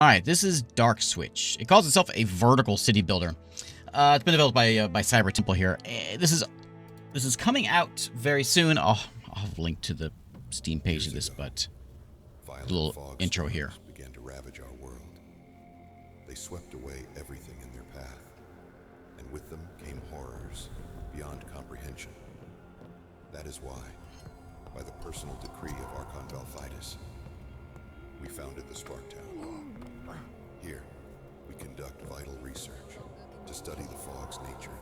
Alright, this is DarkSwitch. It calls itself a vertical city builder. It's been developed by Cyber Temple here. This is coming out very soon. I'll link to the Steam page of this, but a little intro here. Began to ravage our world. They swept away everything in their path, and with them came horrors beyond comprehension. That is why, by the personal decree of Archon Belfitis, we founded the Sparktown. Here, we conduct vital research to study the fog's nature,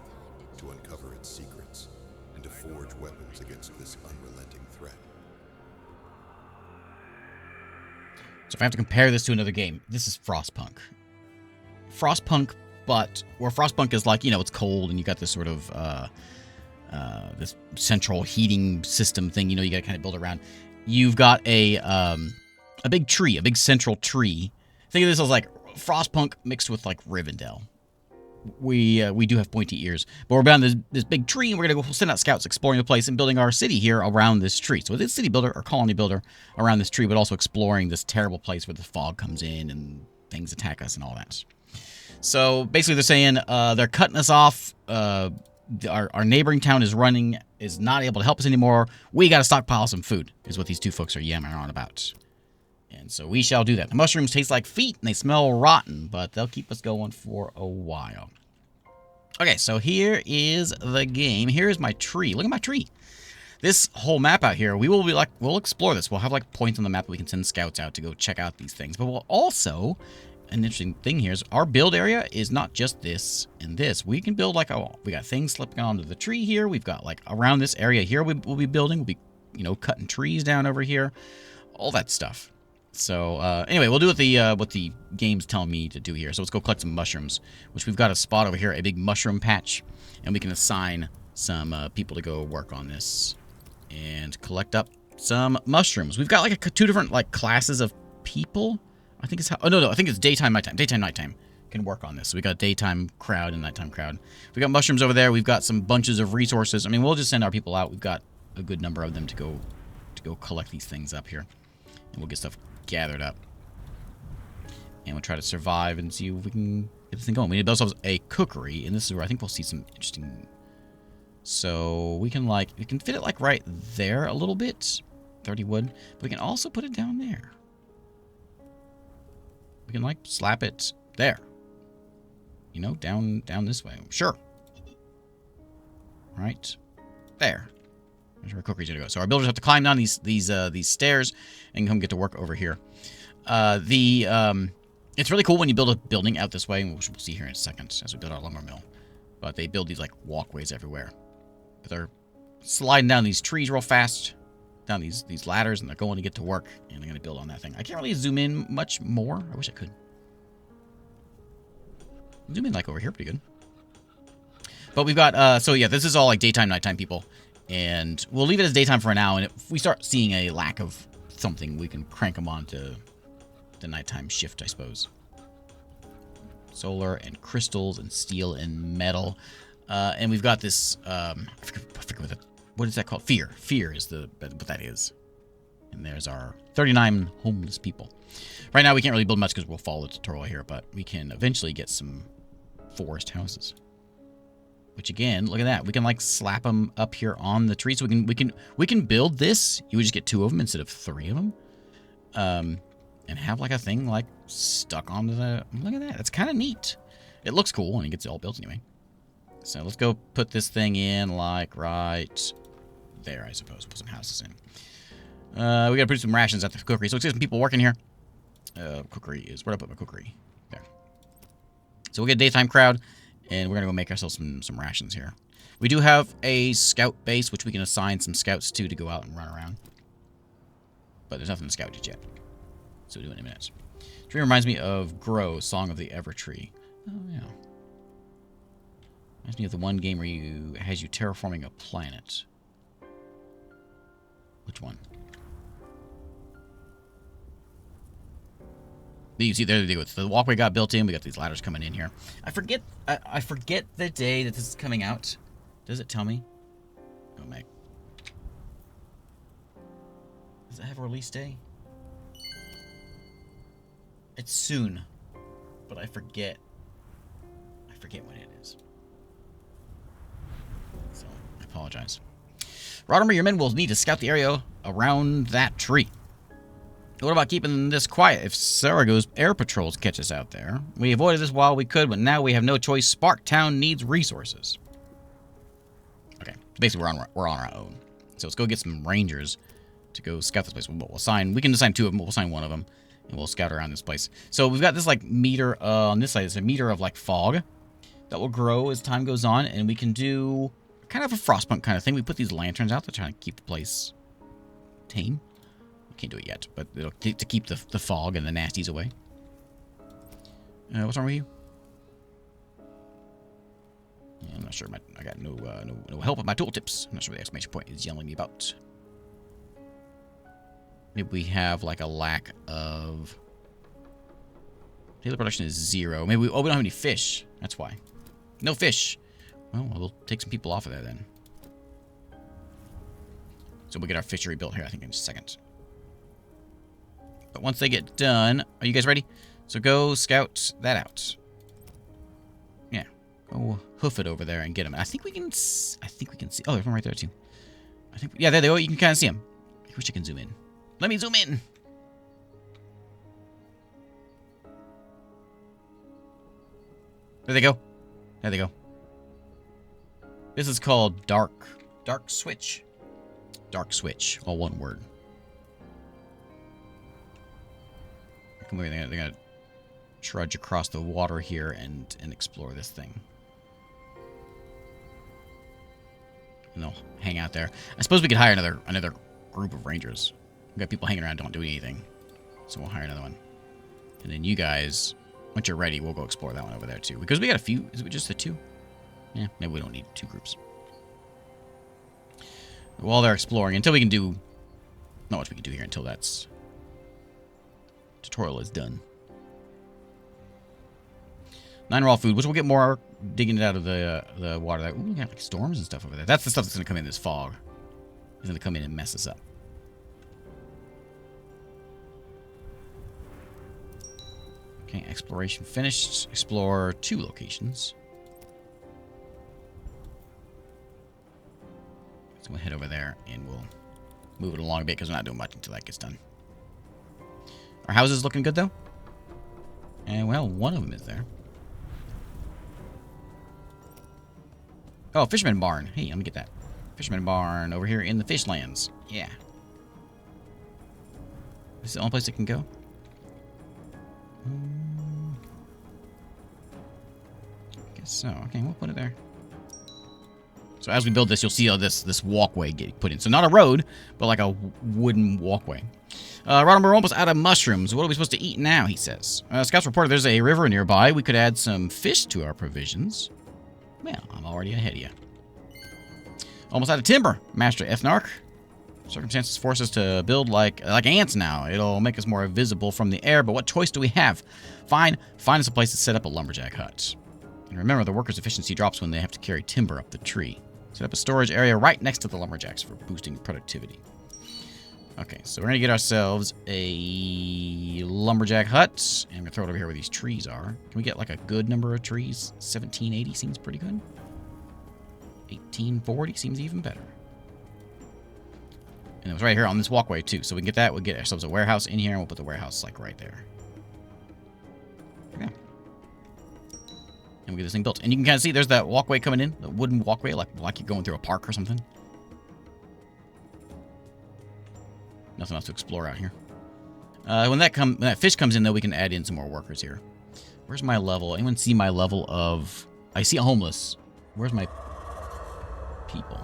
to uncover its secrets, and to forge weapons against this unrelenting threat. So if I have to compare this to another game, this is Frostpunk. Frostpunk, but where Frostpunk is like, you know, it's cold and you got this sort of this central heating system thing, you know, you got to kind of build around. You've got a big tree, a big central tree. Think of this as like Frostpunk mixed with like Rivendell. We do have pointy ears, but we're behind this big tree, and we're gonna go send out scouts exploring the place and building our city here around this tree. So it's city builder or colony builder around this tree, but also exploring this terrible place where the fog comes in and things attack us and all that. So basically, they're saying they're cutting us off. Our neighboring town is not able to help us anymore. We got to stockpile some food, is what these two folks are yammering on about. And so we shall do that. The mushrooms taste like feet, and they smell rotten, but they'll keep us going for a while. Okay, so here is the game. Here's my tree. Look at my tree. This whole map out here, we'll explore this. We'll have like points on the map that we can send scouts out to go check out these things. But we'll also, an interesting thing here is our build area is not just this and this. We can build like we got things slipping onto the tree here. We've got like around this area here we'll be building. We'll be, you know, cutting trees down over here. All that stuff. So anyway, we'll do what the game's telling me to do here. So let's go collect some mushrooms, which we've got a spot over here, a big mushroom patch, and we can assign some people to go work on this and collect up some mushrooms. We've got like two different like classes of people. I think it's how. Oh no, I think it's daytime, nighttime. Daytime, nighttime can work on this. So we got a daytime crowd and nighttime crowd. We got mushrooms over there. We've got some bunches of resources. I mean, we'll just send our people out. We've got a good number of them to go collect these things up here, and we'll get stuff gathered up, and we'll try to survive and see if we can get this thing going. We need ourselves a cookery, and this is where I think we'll see some interesting. So we can fit it like right there a little bit, 30 wood, but we can also put it down there. We can like slap it there, you know, down this way. Sure, right there. There's where cookery's gonna go. So our builders have to climb down these stairs and come get to work over here. It's really cool when you build a building out this way, which we'll see here in a second as we build our lumber mill. But they build these like walkways everywhere. But they're sliding down these trees real fast, down these ladders, and they're going to get to work, and they're gonna build on that thing. I can't really zoom in much more. I wish I could. Zoom in like over here pretty good. But we've got so yeah, this is all like daytime, nighttime people. And we'll leave it as daytime for now, and if we start seeing a lack of something, we can crank them on to the nighttime shift, I suppose. Solar and crystals and steel and metal. And we've got this, I forget what is that called? Fear. Fear is what that is. And there's our 39 homeless people. Right now we can't really build much because we'll follow the tutorial here, but we can eventually get some forest houses. Which again, look at that. We can like slap them up here on the tree. So we can build this. You would just get 2 of them instead of 3 of them. And have like a thing like stuck onto the. Look at that. That's kind of neat. It looks cool and it gets it all built anyway. So let's go put this thing in like right there, I suppose. Put some houses in. We gotta put some rations at the cookery. So let's get some people working here. Cookery is where'd I put my cookery? There. So we'll get a daytime crowd. And we're going to go make ourselves some rations here. We do have a scout base, which we can assign some scouts to go out and run around. But there's nothing to scout just yet. So we'll do it in a minute. Tree reminds me of Grow, Song of the Evertree. Oh, yeah. Reminds me of the one game where has you terraforming a planet. Which one? You see, there they go. The walkway got built in. We got these ladders coming in here. I forget the day that this is coming out. Does it tell me? Oh, my. Does it have a release day? It's soon, but I forget. I forget when it is. So, I apologize. Rodimer, your men will need to scout the area around that tree. What about keeping this quiet if Sarago's air patrols catch us out there? We avoided this while we could, but now we have no choice. Sparktown needs resources. Okay, basically we're on our own. So let's go get some rangers to go scout this place. We can assign 2 of them. We'll assign 1 of them, and we'll scout around this place. So we've got this like meter on this side. It's a meter of like fog that will grow as time goes on, and we can do kind of a Frostpunk kind of thing. We put these lanterns out to try to keep the place tame. Can't do it yet, but it'll to keep the fog and the nasties away. What's wrong with you? Yeah, I'm not sure. I got no help with my tooltips. I'm not sure what the exclamation point is yelling me about. Maybe we have like a lack of... Daily production is 0. Maybe we don't have any fish. That's why. No fish. Well, we'll take some people off of there then. So we'll get our fishery built here, I think, in just a second. But once they get done, are you guys ready? So go scout that out. Yeah, go hoof it over there and get them. I think we can see. Oh, there's one right there too. Yeah, there they go. You can kind of see them. I wish I can zoom in. Let me zoom in. There they go. There they go. This is called DarkSwitch. DarkSwitch, all one word. Come over, they're gonna trudge across the water here and explore this thing. And they'll hang out there. I suppose we could hire another group of rangers. We've got people hanging around, don't do anything. So we'll hire another one. And then you guys, once you're ready, we'll go explore that one over there too. Because we got a few. Is it just the 2? Yeah, maybe we don't need 2 groups. While they're exploring, until we can do... Not much we can do here until that's... Tutorial is done. 9 raw food, which we'll get more digging it out of the water. Ooh, we got like storms and stuff over there. That's the stuff that's going to come in this fog. It's going to come in and mess us up. Okay, exploration finished. Explore 2 locations. So we'll head over there and we'll move it along a bit because we're not doing much until that gets done. Our house is looking good, though. And, well, one of them is there. Oh, Fisherman Barn. Hey, let me get that. Fisherman Barn over here in the Fishlands. Yeah. This is the only place it can go? I guess so. Okay, we'll put it there. So as we build this, you'll see how this walkway get put in. So not a road, but like a wooden walkway. Rodimer, we're almost out of mushrooms. What are we supposed to eat now, he says. Scouts reported there's a river nearby. We could add some fish to our provisions. Well, I'm already ahead of you. Almost out of timber, Master Ethnarch. Circumstances force us to build like ants now. It'll make us more visible from the air, but what choice do we have? Fine, find us a place to set up a lumberjack hut. And remember, the workers' efficiency drops when they have to carry timber up the tree. Set up a storage area right next to the lumberjacks for boosting productivity. Okay, so we're going to get ourselves a lumberjack hut. And I'm going to throw it over here where these trees are. Can we get like a good number of trees? 1780 seems pretty good. 1840 seems even better. And it was right here on this walkway too. So we can get that. We'll get ourselves a warehouse in here and we'll put the warehouse like right there. Okay. And we'll get this thing built. And you can kind of see there's that walkway coming in. The wooden walkway like you're going through a park or something. Nothing else to explore out here. When that fish comes in, though, we can add in some more workers here. Where's my level? Anyone see my level of... I see a homeless. Where's my people?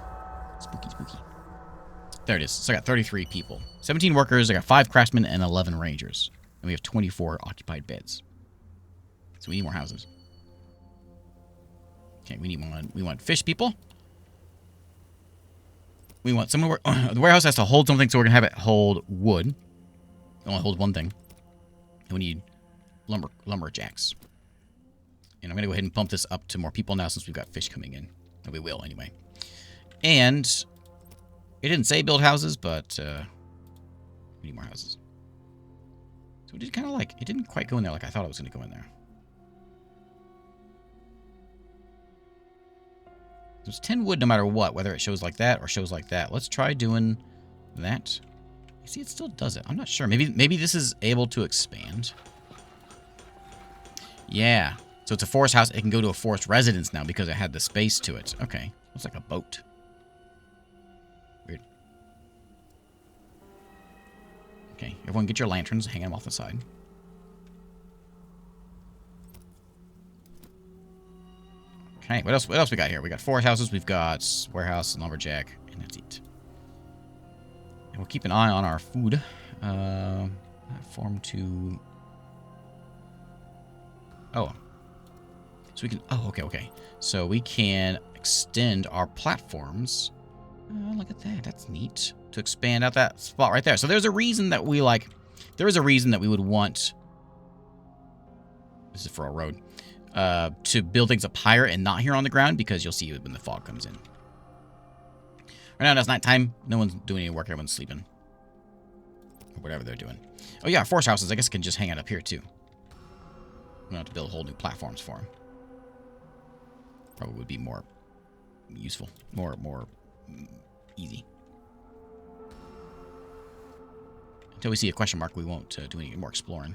Spooky, spooky. There it is. So I got 33 people. 17 workers. I got 5 craftsmen and 11 rangers. And we have 24 occupied beds. So we need more houses. Okay, we need one. We want fish people. We want someone to work. The warehouse has to hold something, so we're going to have it hold wood. It only holds one thing. And we need lumberjacks. And I'm going to go ahead and pump this up to more people now since we've got fish coming in. And we will, anyway. And it didn't say build houses, but we need more houses. So So it did kind of like, it didn't quite go in there like I thought it was going to go in there. There's 10 wood no matter what, whether it shows like that or shows like that. Let's try doing that. You see, it still does it. I'm not sure. Maybe this is able to expand. Yeah. So it's a forest house. It can go to a forest residence now because it had the space to it. Okay. Looks like a boat. Weird. Okay. Everyone get your lanterns. Hang them off the side. Okay, what else we got here? We got forest houses, we've got warehouse, lumberjack, and that's it. And we'll keep an eye on our food. Platform to... Oh. So we can... Oh, okay. So we can extend our platforms. Look at that. That's neat. To expand out that spot right there. So there's a reason that we, like... There is a reason that we would want... This is for a road. To build things up higher and not here on the ground, because you'll see it when the fog comes in. Right now, it's nighttime. No one's doing any work. Everyone's sleeping. Or whatever they're doing. Oh, yeah, forest houses, I guess, can just hang out up here, too. We don't have to build whole new platforms for them. Probably would be more useful. More easy. Until we see a question mark, we won't do any more exploring.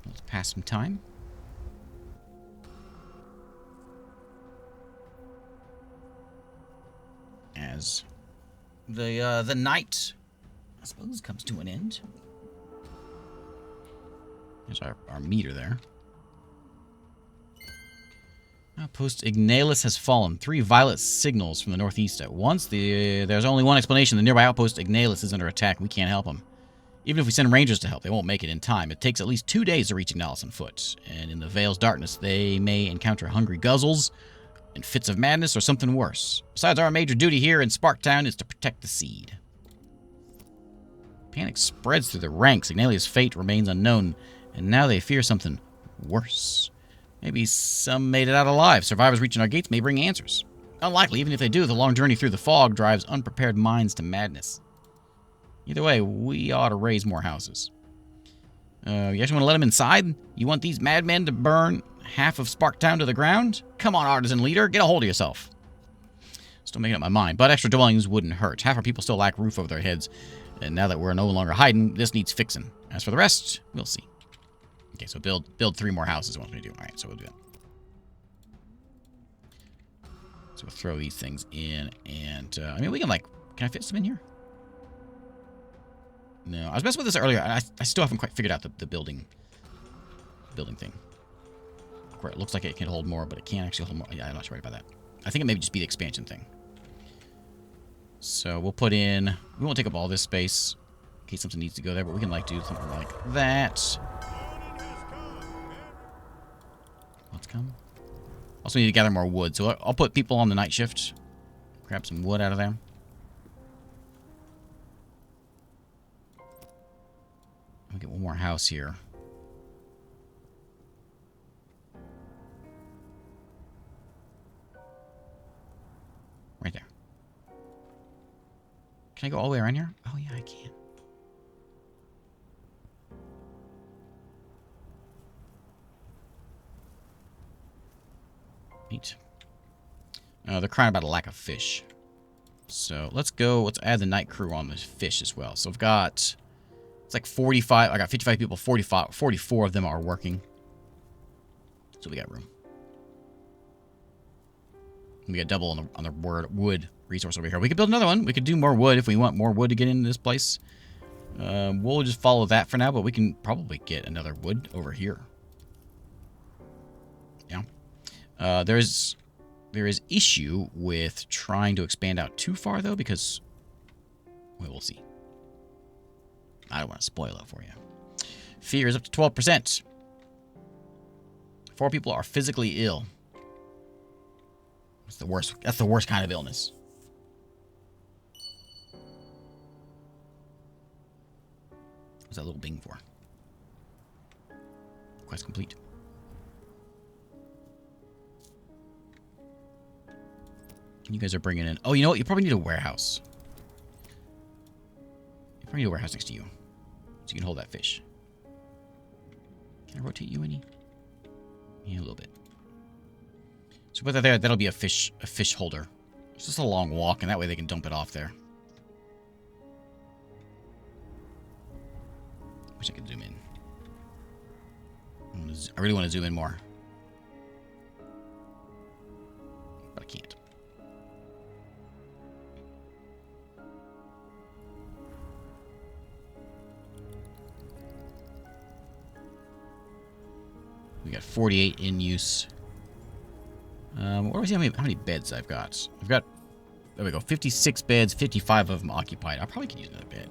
Let's pass some time. As the night, I suppose, comes to an end. There's our meter there. Outpost Ignalis has fallen. 3 violet signals from the northeast at once. There's only one explanation. The nearby outpost Ignalis is under attack. We can't help them. Even if we send rangers to help, they won't make it in time. It takes at least 2 days to reach Ignalis on foot. And in the Vale's darkness, they may encounter hungry guzzles and fits of madness or something worse. Besides, our major duty here in Sparktown is to protect the seed. Panic spreads through the ranks. Ignalia's fate remains unknown, and now they fear something worse. Maybe some made it out alive. Survivors reaching our gates may bring answers. Unlikely, even if they do, the long journey through the fog drives unprepared minds to madness. Either way, we ought to raise more houses. You actually want to let them inside? You want these madmen to burn half of Sparktown to the ground? Come on, artisan leader, get a hold of yourself. Still making up my mind, but extra dwellings wouldn't hurt. Half our people still lack roof over their heads, and now that we're no longer hiding, this needs fixing. As for the rest, we'll see. Okay, so build 3 more houses. What we do? All right, so we'll do that. So we'll throw these things in, and I mean, we can can I fit some in here? No, I was messing with this earlier. I still haven't quite figured out the building thing. Where it looks like it can hold more, but it can't actually hold more. Yeah, I'm not sure about that. I think it may just be the expansion thing. So we'll put in... We won't take up all this space in case something needs to go there, but we can do something like that. Let's come. Also need to gather more wood, so I'll put people on the night shift. Grab some wood out of there. We'll get one more house here. Right there. Can I go all the way around here? Oh, yeah, I can. Neat. They're crying about a lack of fish. So let's add the night crew on the fish as well. So I've got... It's like 45. I got 55 people. 44 of them are working. So we got room. We got double on the wood resource over here. We could build another one. We could do more wood if we want more wood to get into this place. We'll just follow that for now, but we can probably get another wood over here. Yeah. There is issue with trying to expand out too far, though, because... Well, we'll see. I don't want to spoil it for you. Fear is up to 12%. 4 people are physically ill. That's the worst. That's the worst kind of illness. What's that little bing for? Quest complete. You guys are bringing in... Oh, you know what? You probably need a warehouse. You probably need a warehouse next to you. So you can hold that fish. Can I rotate you any? Yeah, a little bit. So put that there. That'll be a fish holder. It's just a long walk, and that way they can dump it off there. Wish I could zoom in. I really want to zoom in more. But I can't. We got 48 in use. What do we see? How many beds I've got? I've got, there we go, 56 beds, 55 of them occupied. I probably could use another bed.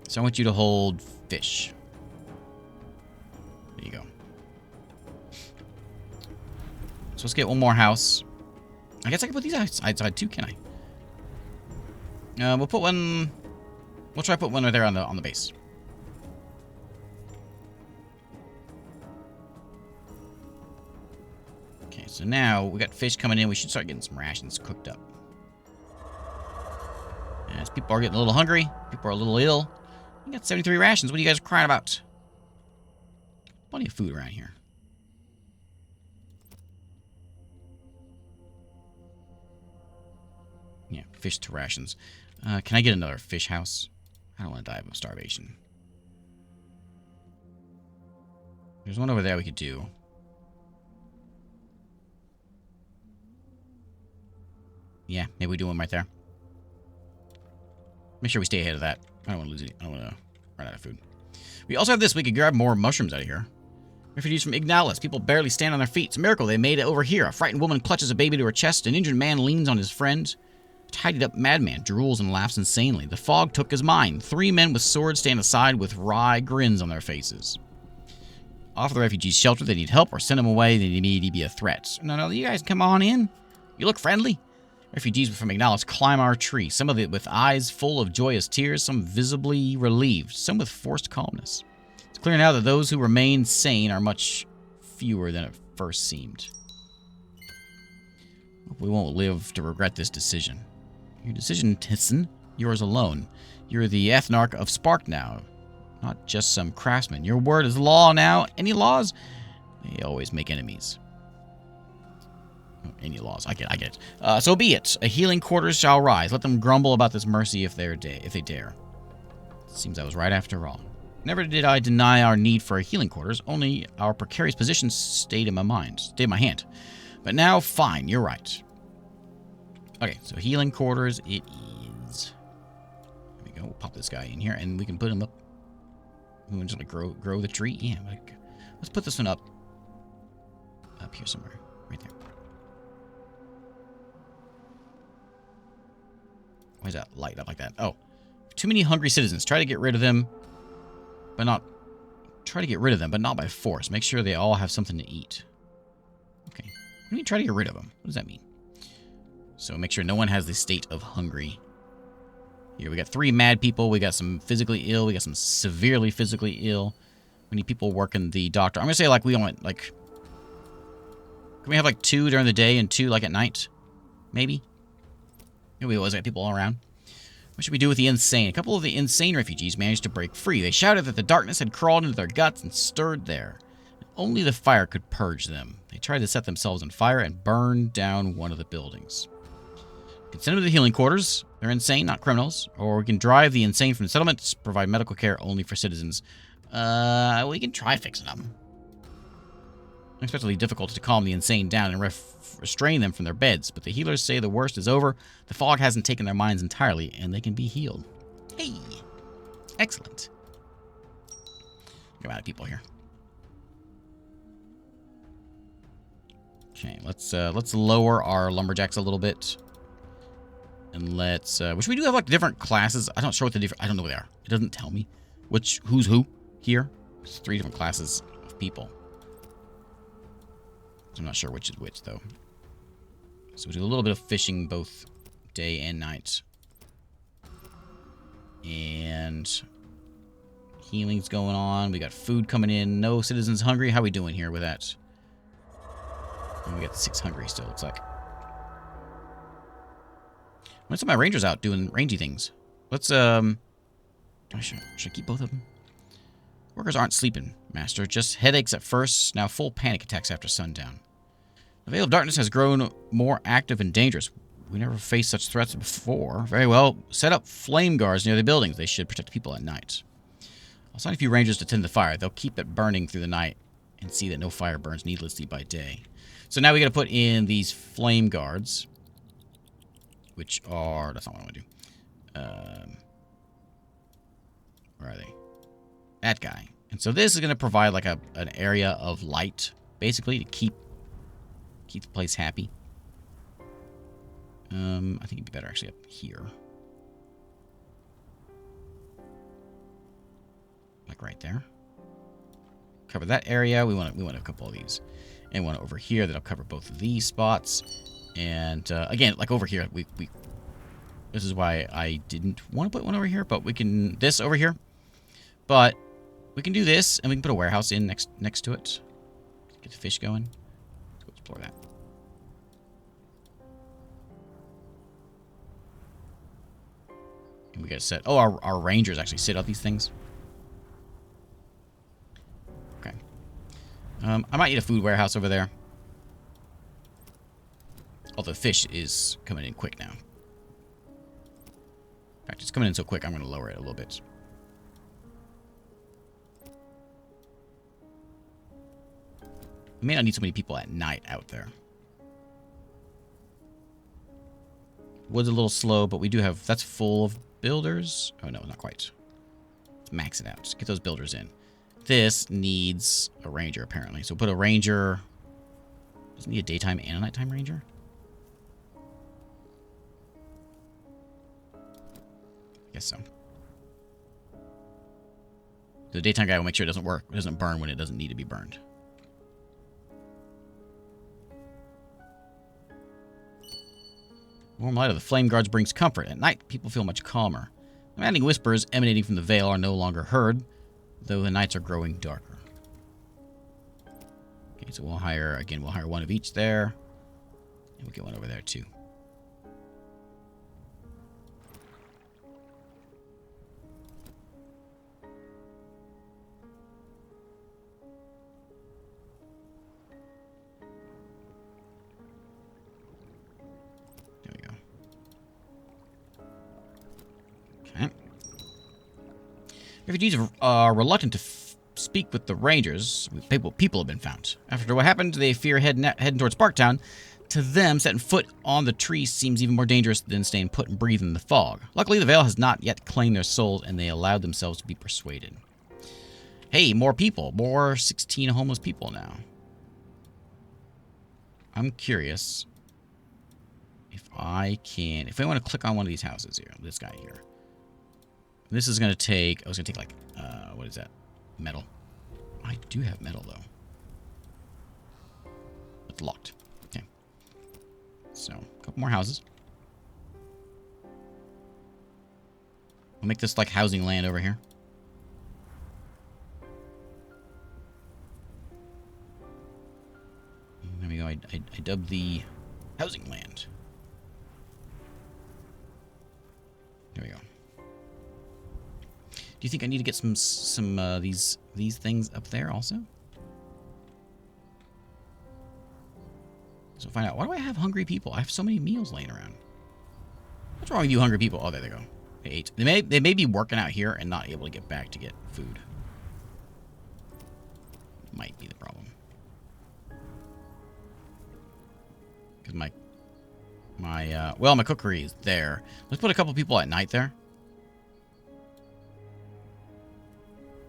So I want you to hold fish. There you go. So let's get one more house. I guess I can put these outside too, can I? We'll put one. We'll try to put one right there on the base. Okay, so now we got fish coming in. We should start getting some rations cooked up. As people are getting a little hungry, people are a little ill. We got 73 rations. What are you guys crying about? Plenty of food around here. Yeah, fish to rations. Can I get another fish house? I don't want to die of starvation. There's one over there we could do. Yeah, maybe we do one right there. Make sure we stay ahead of that. I don't want to lose it. I don't want to run out of food. We also have this. We could grab more mushrooms out of here. Refugees from Ignalis. People barely stand on their feet. It's a miracle they made it over here. A frightened woman clutches a baby to her chest. An injured man leans on his friend. A tidied-up madman drools and laughs insanely. The fog took his mind. 3 men with swords stand aside with wry grins on their faces. Offer the refugees shelter. They need help, or send them away. They need to be a threat. No, you guys come on in. You look friendly. Refugees from Ignalis climb our tree, some of it with eyes full of joyous tears, some visibly relieved, some with forced calmness. It's clear now that those who remain sane are much fewer than it first seemed. We won't live to regret this decision. Your decision, Tisson, yours alone. You're the ethnarch of Spark now, not just some craftsman. Your word is law now. Any laws? They always make enemies. Any laws. I get it. So be it. A healing quarters shall rise. Let them grumble about this mercy if they dare. Seems I was right after all. Never did I deny our need for a healing quarters, only our precarious position stayed in my hand. But now, fine, you're right. Okay, so healing quarters it is. There we go. We'll pop this guy in here, and we can put him up. We want to like grow the tree? Yeah, like, let's put this one up here somewhere. Right there. Why is that light up like that? Oh, too many hungry citizens. Try to get rid of them, but not by force. Make sure they all have something to eat. Okay. Let me try to get rid of them. What does that mean? So make sure no one has the state of hungry. Here, we got 3 mad people. We got some physically ill. We got some severely physically ill. We need people working the doctor. I'm going to say, like, we want, like... Can we have, like, 2 during the day and 2, like, at night? Maybe? Maybe we always got people all around. What should we do with the insane? A couple of the insane refugees managed to break free. They shouted that the darkness had crawled into their guts and stirred there. Only the fire could purge them. They tried to set themselves on fire and burn down one of the buildings. We can send them to the healing quarters. They're insane, not criminals. Or we can drive the insane from the settlements, provide medical care only for citizens. We can try fixing them. Unexpectedly difficult to calm the insane down and restrain them from their beds, but the healers say the worst is over. The fog hasn't taken their minds entirely, and they can be healed. Hey! Excellent. Get out of people here. Okay, let's lower our lumberjacks a little bit. And let's which we do have like different classes. I'm not sure what the different, I don't know what they are. It doesn't tell me who's who here. There's 3 different classes of people. I'm not sure which is which, though. So we do a little bit of fishing both day and night. And healing's going on. We got food coming in. No citizens hungry. How we doing here with that? And we got 6 hungry still, looks like. When's some of my rangers out doing rangy things? Let's, should I keep both of them? Workers aren't sleeping, Master. Just headaches at first, now full panic attacks after sundown. The Veil of Darkness has grown more active and dangerous. We never faced such threats before. Very well. Set up flame guards near the buildings. They should protect people at night. I'll assign a few rangers to tend the fire. They'll keep it burning through the night and see that no fire burns needlessly by day. So now we got to put in these flame guards, which are... That's not what I want to do. Where are they? That guy. And so this is going to provide like an area of light, basically, to keep the place happy. I think it'd be better actually up here. Like right there. Cover that area. We want a couple of these. And one over here that'll cover both of these spots. And again, like over here, we this is why I didn't want to put one over here, but we can this over here. But we can do this, and we can put a warehouse in next to it. Get the fish going. Let's go explore that. And we got to set... Oh, our rangers actually sit out these things. Okay. I might need a food warehouse over there. Although fish is coming in quick now. In fact, it's coming in so quick, I'm going to lower it a little bit. We may not need so many people at night out there. Wood's a little slow, but we do have... That's full of builders. Oh, no, not quite. Let's max it out. Get those builders in. This needs a ranger, apparently. So put a ranger... Does it need a daytime and a nighttime ranger? Guess so. The daytime guy will make sure it doesn't work. It doesn't burn when it doesn't need to be burned. Warm light of the flame guards brings comfort. At night, people feel much calmer. Commanding whispers emanating from the veil are no longer heard, though the nights are growing darker. Okay, so we'll hire one of each there. And we'll get one over there, too. Refugees are reluctant to speak with the rangers. People have been found. After what happened, they fear heading towards Sparktown. To them, setting foot on the tree seems even more dangerous than staying put and breathing in the fog. Luckily, the Veil has not yet claimed their souls, and they allowed themselves to be persuaded. Hey, more people. More 16 homeless people now. I'm curious if I want to click on one of these houses here. This guy here. This is going to take... I was going to take, like... what is that? Metal. I do have metal, though. It's locked. Okay. So, a couple more houses. We'll make this, like, housing land over here. There we go. I dubbed the housing land. There we go. Do you think I need to get some these things up there also? So find out. Why do I have hungry people? I have so many meals laying around. What's wrong with you hungry people? Oh, there they go. They ate. They may be working out here and not able to get back to get food. Might be the problem. Because my cookery is there. Let's put a couple people at night there.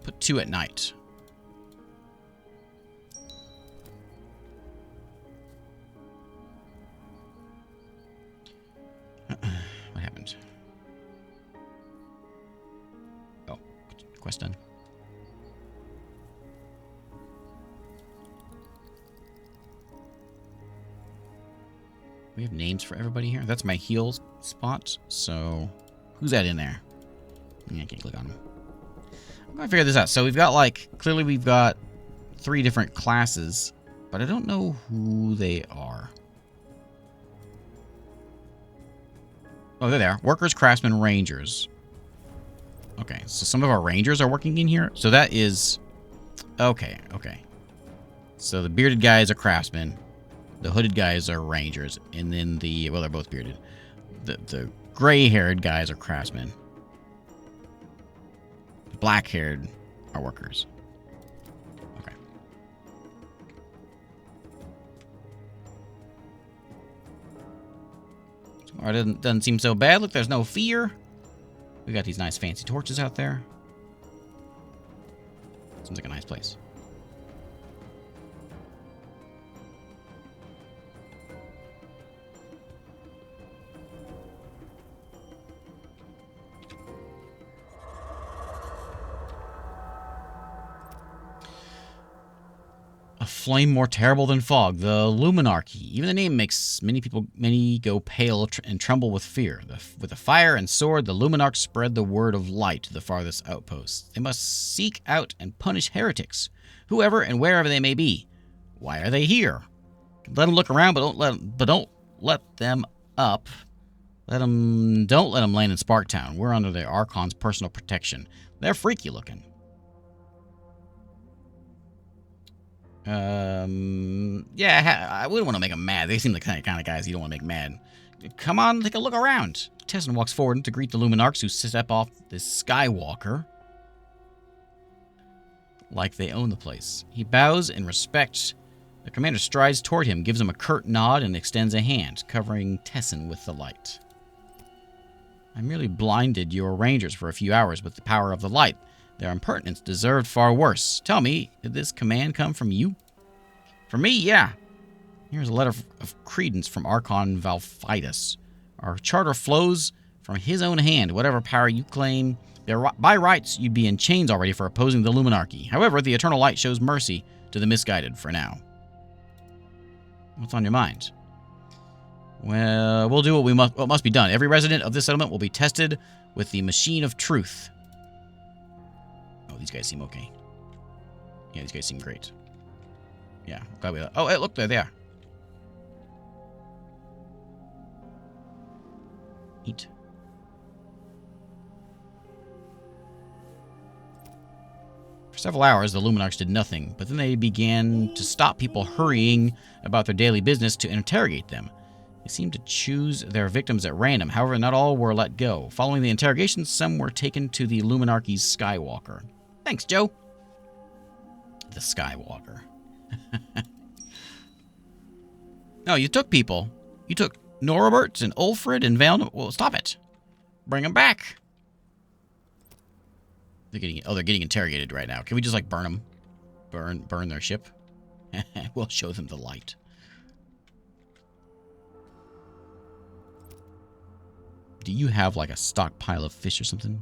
Put 2 at night. What happened? Oh, quest done. We have names for everybody here. That's my heal spot. So, who's that in there? I can't click on him. I'm gonna figure this out. So we've got clearly we've got 3 different classes, but I don't know who they are. Oh, there they are. Workers, craftsmen, rangers. Okay, so some of our rangers are working in here. So that is... Okay, okay. So the bearded guys are craftsmen. The hooded guys are rangers. And then the... Well, they're both bearded. The gray-haired guys are craftsmen. The black-haired are workers. Okay. So it doesn't seem so bad. Look, there's no fear. We got these nice fancy torches out there. Seems like a nice place. A flame more terrible than fog, the Luminarchy. Even the name makes many go pale and tremble with fear. With a fire and sword, the Luminarchs spread the word of light to the farthest outposts. They must seek out and punish heretics, whoever and wherever they may be. Why are they here? Let them look around, but don't let them up. Don't let them land in Sparktown. We're under the Archon's personal protection. They're freaky looking. Yeah, I wouldn't want to make them mad. They seem like the kind of guys you don't want to make mad. Come on, take a look around. Tessin walks forward to greet the Luminarchs who step off this Skywalker like they own the place. He bows in respect. The commander strides toward him, gives him a curt nod, and extends a hand, covering Tessin with the light. I merely blinded your rangers for a few hours with the power of the light. Their impertinence deserved far worse. Tell me, did this command come from you? From me, yeah. Here's a letter of credence from Archon Valphidas. Our charter flows from his own hand. Whatever power you claim, by rights, you'd be in chains already for opposing the Luminarchy. However, the Eternal Light shows mercy to the misguided for now. What's on your mind? Well, we'll do what must be done. Every resident of this settlement will be tested with the machine of truth. Oh, these guys seem okay. Yeah, these guys seem great. Yeah, glad we... Oh, hey, look, there they are. Eat. For several hours, the Luminarchs did nothing, but then they began to stop people hurrying about their daily business to interrogate them. They seemed to choose their victims at random. However, not all were let go. Following the interrogation, some were taken to the Luminarchy's Skywalker. Thanks, Joe. The Skywalker. No, you took people. You took Norobert and Ulfrid and Val. Well, stop it. Bring them back. They're getting interrogated right now. Can we just, like, burn them? Burn their ship? We'll show them the light. Do you have, like, a stockpile of fish or something?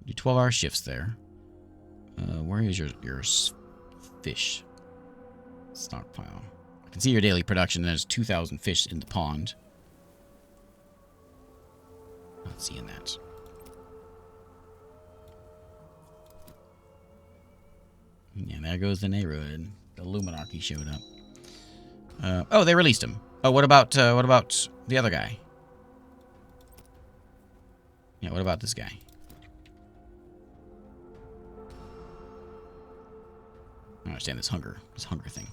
Do 12-hour shifts there. Where is your fish stockpile? I can see your daily production. There's 2,000 fish in the pond. Not seeing that. Yeah, there goes the neighborhood. The Luminarchy showed up. Oh, they released him. Oh, what about the other guy? Yeah, what about this guy? I don't understand this hunger thing.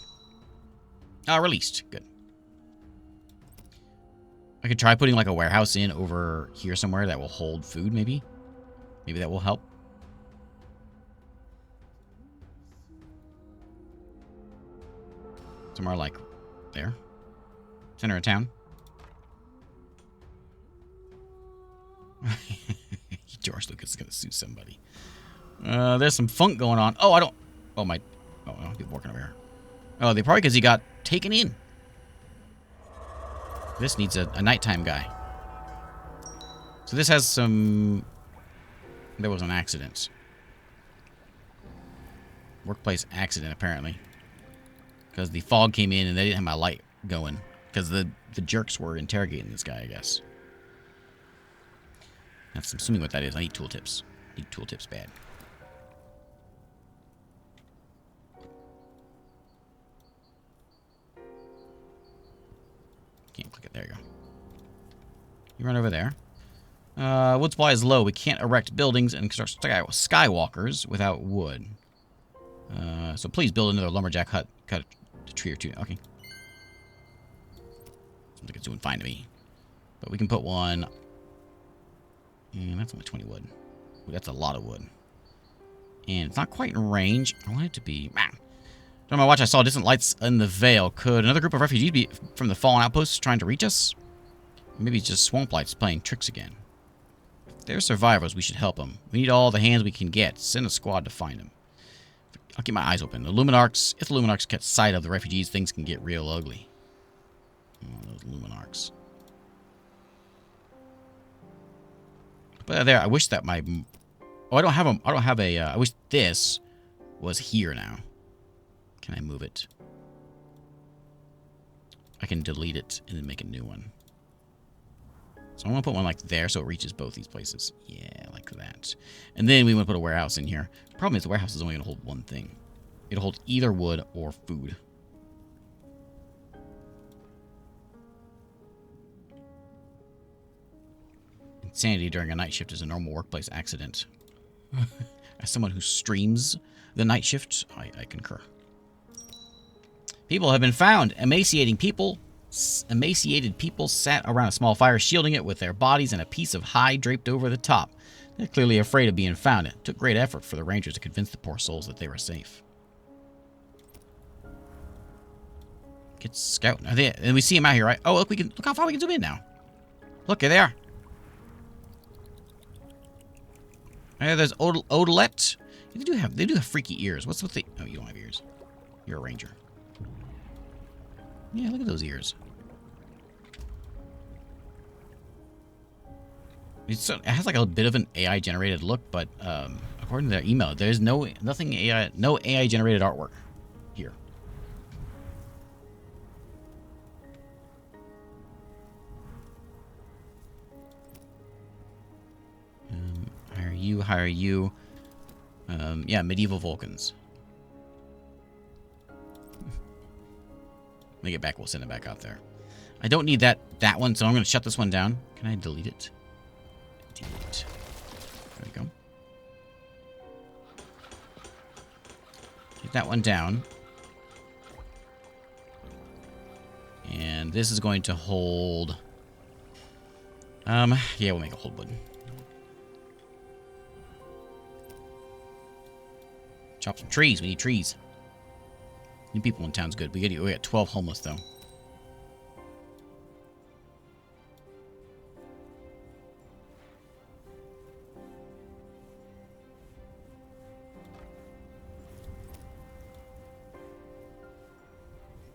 Released. Good. I could try putting like a warehouse in over here somewhere that will hold food, maybe. Maybe that will help. Somewhere like there. Center of town. George Lucas is going to sue somebody. There's some funk going on. Oh, I don't... Oh, my... Oh, no, people working over here. Oh, they probably because he got taken in. This needs a nighttime guy. So this has some... There was an accident. Workplace accident, apparently. Because the fog came in and they didn't have my light going. Because the jerks were interrogating this guy, I guess. That's assuming what that is. I need tooltips. Need tooltips bad. Can't click it. There you go. You run over there. Wood supply is low. We can't erect buildings and construct skywalkers without wood. So please build another lumberjack hut. Cut a tree or two. Okay. Sounds like it's doing fine to me. But we can put one. And that's only 20 wood. Ooh, that's a lot of wood. And it's not quite in range. I want it to be... During my watch, I saw distant lights in the Vale. Could another group of refugees be from the fallen outposts trying to reach us? Maybe it's just swamp lights playing tricks again. If they're survivors, we should help them. We need all the hands we can get. Send a squad to find them. I'll keep my eyes open. If the Luminarchs catch sight of the refugees, things can get real ugly. Oh, those Luminarchs. But there, I wish that my... Oh, I don't have a... I wish this was here now. Can I move it? I can delete it and then make a new one. So I want to put one like there so it reaches both these places. Yeah, like that. And then we want to put a warehouse in here. Problem is the warehouse is only going to hold one thing. It'll hold either wood or food. Insanity during a night shift is a normal workplace accident. As someone who streams the night shift, I concur. People have been found. Emaciated people sat around a small fire, shielding it with their bodies and a piece of hide draped over the top. They're clearly afraid of being found. It took great effort for the rangers to convince the poor souls that they were safe. Get scouting. And we see them out here, right? Oh, look! Look how far we can zoom in now. Look, they're there. There's Odalette. They do have freaky ears. What's with the... Oh, you don't have ears. You're a ranger. Yeah, look at those ears. It has like a bit of an AI generated look, but according to their email, there's no AI generated artwork here. Hire you. Yeah, medieval Vulcans. When we get back, we'll send it back out there. I don't need that one, so I'm going to shut this one down. Can I delete it? Delete. There we go. Get that one down. And this is going to hold... yeah, we'll make a hold wood. Chop some trees. We need trees. New people in town's good. We got 12 homeless, though.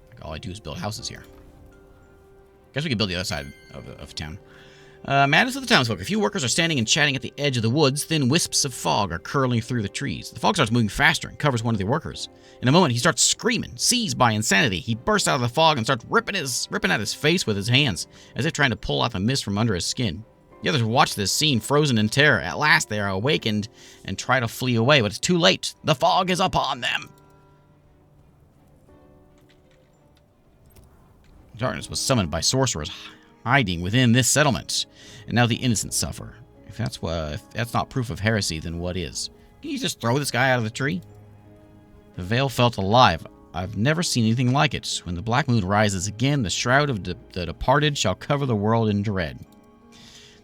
Like all I do is build houses here. Guess we could build the other side of town. Madness of the townsfolk. A few workers are standing and chatting at the edge of the woods. Thin wisps of fog are curling through the trees. The fog starts moving faster and covers one of the workers. In a moment, he starts screaming, seized by insanity. He bursts out of the fog and starts ripping at his face with his hands, as if trying to pull out the mist from under his skin. The others watch this scene, frozen in terror. At last, they are awakened and try to flee away, but it's too late. The fog is upon them. Darkness was summoned by sorcerers hiding within this settlement, and now the innocent suffer. If that's not proof of heresy, then what is? Can you just throw this guy out of the tree? The Vale felt alive. I've never seen anything like it. When the black moon rises again, the shroud of the departed shall cover the world in dread.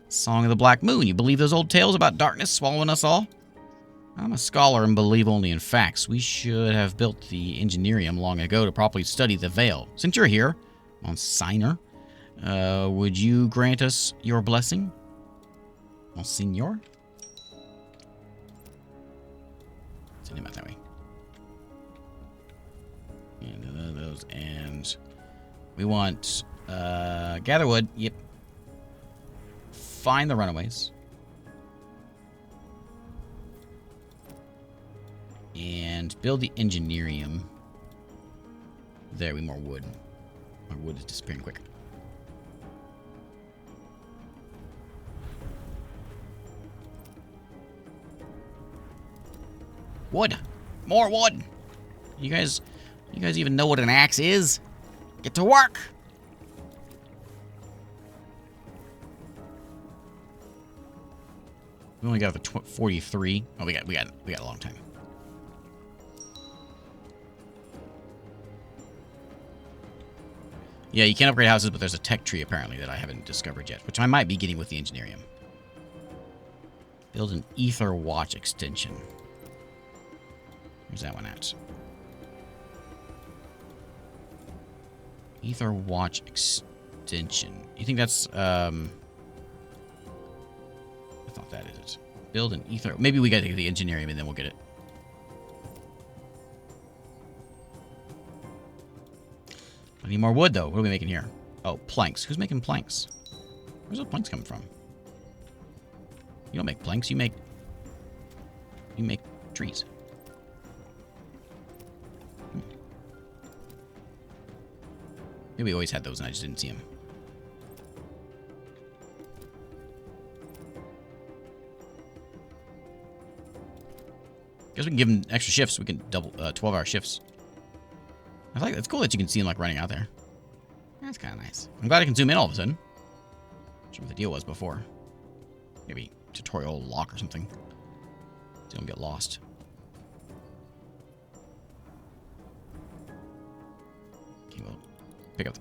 Song of the Black Moon. You believe those old tales about darkness swallowing us all? I'm a scholar and believe only in facts. We should have built the Engineerium long ago to properly study the Vale. Since you're here, Monsignor, would you grant us your blessing? Monsignor? Send him out that way. And those, and we want gather wood. Yep. Find the runaways. And build the Engineerium. There, we more wood. Our wood is disappearing quick. Wood. More wood. You guys even know what an axe is? Get to work. We only got the 43. Oh, we got a long time. Yeah, you can't upgrade houses, but there's a tech tree apparently that I haven't discovered yet, which I might be getting with the Engineerium. Build an Ether Watch extension. Where's that one at? Ether Watch extension. You think that's I thought that is it. Build an Ether. Maybe we gotta get the Engineerium and then we'll get it. I need more wood though. What are we making here? Oh, planks. Who's making planks? Where's those planks coming from? You don't make planks, you make trees. Maybe we always had those and I just didn't see them. Guess we can give them extra shifts. We can double 12-hour shifts. I like it's cool that you can see them like running out there. That's kind of nice. I'm glad I can zoom in all of a sudden. Not sure what the deal was before. Maybe tutorial lock or something. So don't get lost. Okay, we'll pick up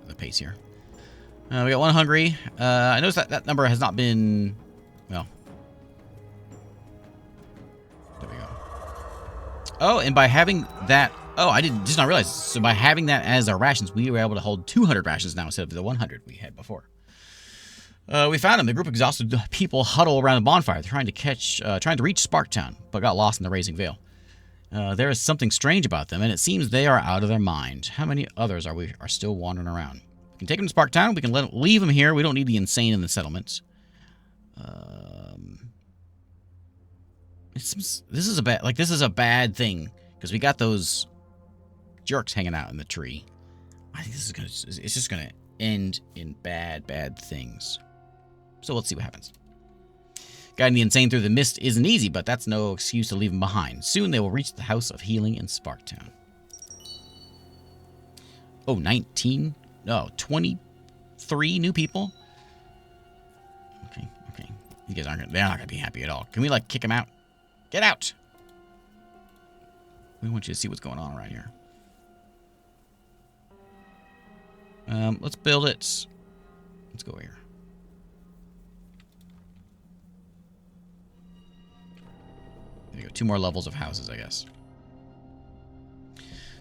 the pace here. We got one hungry. I noticed that number has not been, well. There we go. Oh, and by having that, oh, I did just not realize. So by having that as our rations, we were able to hold 200 rations now instead of the 100 we had before. We found them. The group of exhausted people huddle around the bonfire. They're trying to reach Sparktown, but got lost in the Raising Veil. There is something strange about them, and it seems they are out of their mind. How many others are still wandering around? We can take them to Sparktown. We can leave them here. We don't need the insane in the settlements. This is a bad thing because we got those jerks hanging out in the tree. I think it's just gonna end in bad things. So let's see what happens. Guiding the insane through the mist isn't easy, but that's no excuse to leave them behind. Soon they will reach the House of Healing in Sparktown. Oh, 19? No, 23 new people? Okay. You guys they're not gonna be happy at all. Can we, like, kick them out? Get out! We want you to see what's going on around here. Let's build it. Let's go here. There you go. 2 more levels of houses, I guess.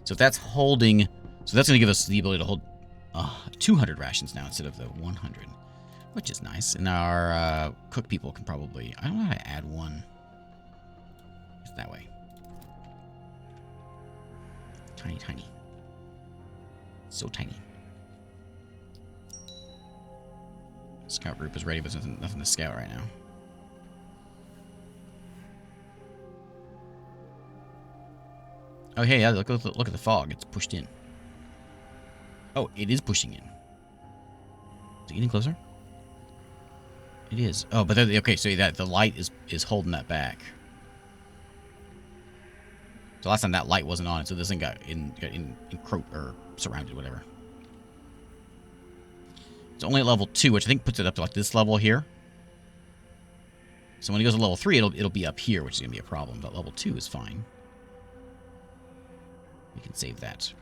So if that's holding... So that's going to give us the ability to hold 200 rations now instead of the 100. Which is nice. And our cook people can probably... I don't know how to add one. It's that way. Tiny. So tiny. Scout group is ready, but there's nothing to scout right now. Oh, hey, yeah, look at the fog. It's pushed in. Oh, it is pushing in. Is it getting closer? It is. Oh, but okay, so the light is holding that back. So last time that light wasn't on, so this thing got encroached or surrounded, whatever. It's only at level 2, which I think puts it up to like this level here. So when it goes to level 3, it'll be up here, which is gonna be a problem. But level 2 is fine. We can save that.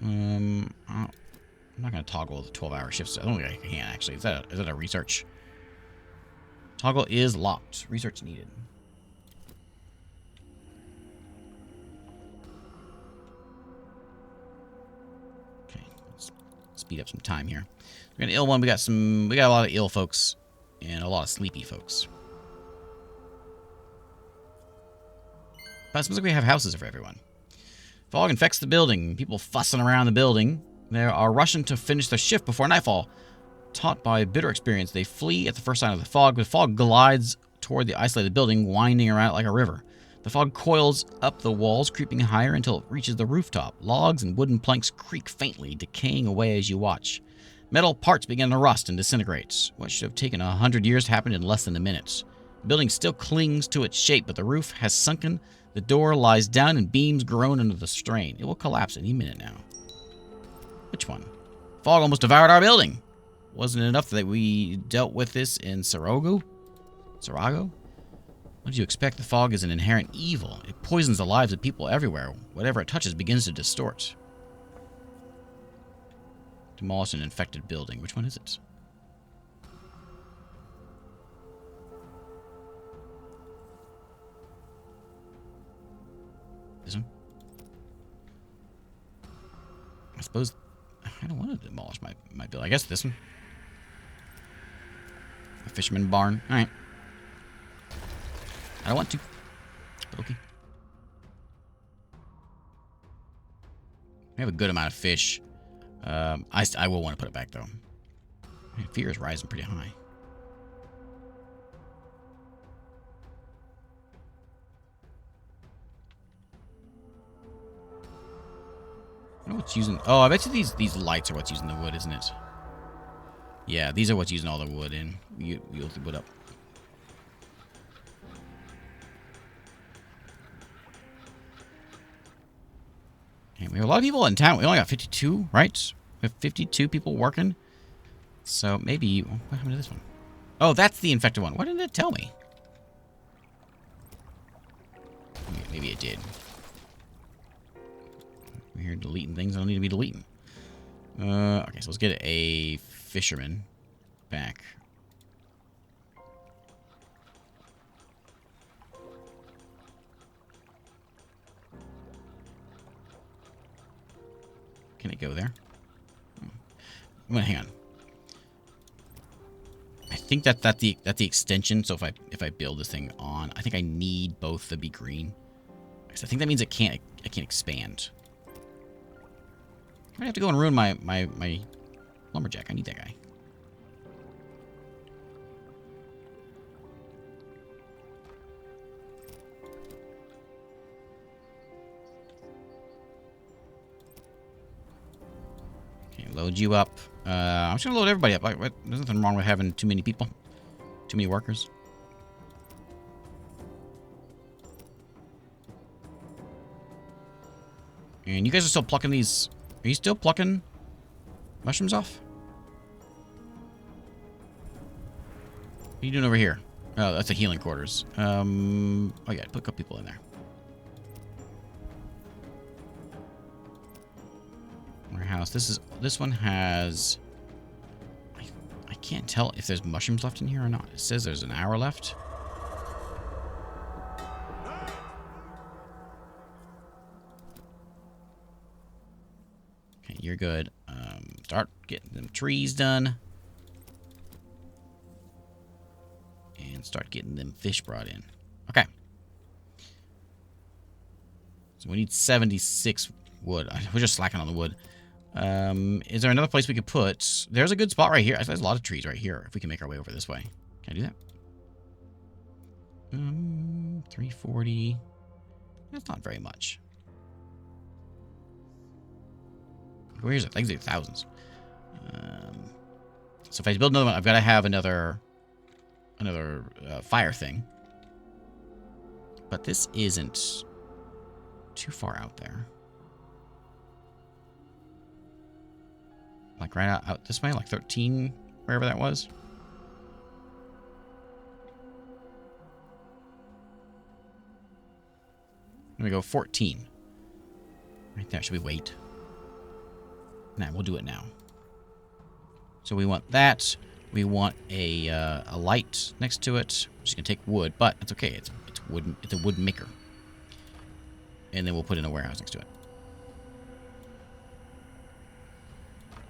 I'm not gonna toggle the 12-hour shifts. I don't think I can actually. Is that a research? Toggle is locked. Research needed. Okay, let's speed up some time here. We got an ill one. We got a lot of ill folks and a lot of sleepy folks. But it seems like we have houses for everyone. Fog infects the building. People fussing around the building. They are rushing to finish their shift before nightfall. Taught by bitter experience, they flee at the first sign of the fog. The fog glides toward the isolated building, winding around like a river. The fog coils up the walls, creeping higher until it reaches the rooftop. Logs and wooden planks creak faintly, decaying away as you watch. Metal parts begin to rust and disintegrate. What should have taken 100 years happened in less than a minute. The building still clings to its shape, but the roof has sunken. The door lies down and beams groan under the strain. It will collapse any minute now. Which one? Fog almost devoured our building. Wasn't it enough that we dealt with this in Sarago? What do you expect? The fog is an inherent evil. It poisons the lives of people everywhere. Whatever it touches begins to distort. Demolish an infected building. Which one is it? This one? I suppose I don't want to demolish my building. I guess this one. A fisherman barn. Alright. I don't want to. But okay. We have a good amount of fish. I will want to put it back, though. Man, fear is rising pretty high. I don't know what's using... Oh, I bet you these lights are what's using the wood, isn't it? Yeah, these are what's using all the wood in. You'll the wood up. Okay, we have a lot of people in town. We only got 52, right? We have 52 people working. So maybe... What happened to this one? Oh, that's the infected one. Why didn't it tell me? Maybe it did. We're here deleting things I don't need to be deleting. Okay, so let's get a fisherman back. Can it go there? I'm gonna hang on. I think that's the extension. So if I build this thing on, I think I need both to be green. Because I think that means it can't expand. I might have to go and ruin my lumberjack. I need that guy. Okay, load you up. I'm just gonna load everybody up. There's nothing wrong with having too many people, too many workers. And you guys are still plucking these. Are you still plucking mushrooms off? What are you doing over here? Oh, that's the healing quarters. Oh yeah, put a couple people in there. Warehouse. This one has. I can't tell if there's mushrooms left in here or not. It says there's an hour left. You're good. Start getting them trees done. And start getting them fish brought in. Okay. So we need 76 wood. We're just slacking on the wood. Is there another place we could put? There's a good spot right here. There's a lot of trees right here. If we can make our way over this way. Can I do that? 340. That's not very much. Where's it? Things are thousands. So if I build another one, I've got to have another fire thing. But this isn't too far out there. Like right out this way, like 13, wherever that was. There we go, 14. Right there. Should we wait? Nah, we'll do it now. So we want that. We want a light next to it. We're just gonna take wood, but it's okay. It's wooden. It's a wood maker. And then we'll put in a warehouse next to it.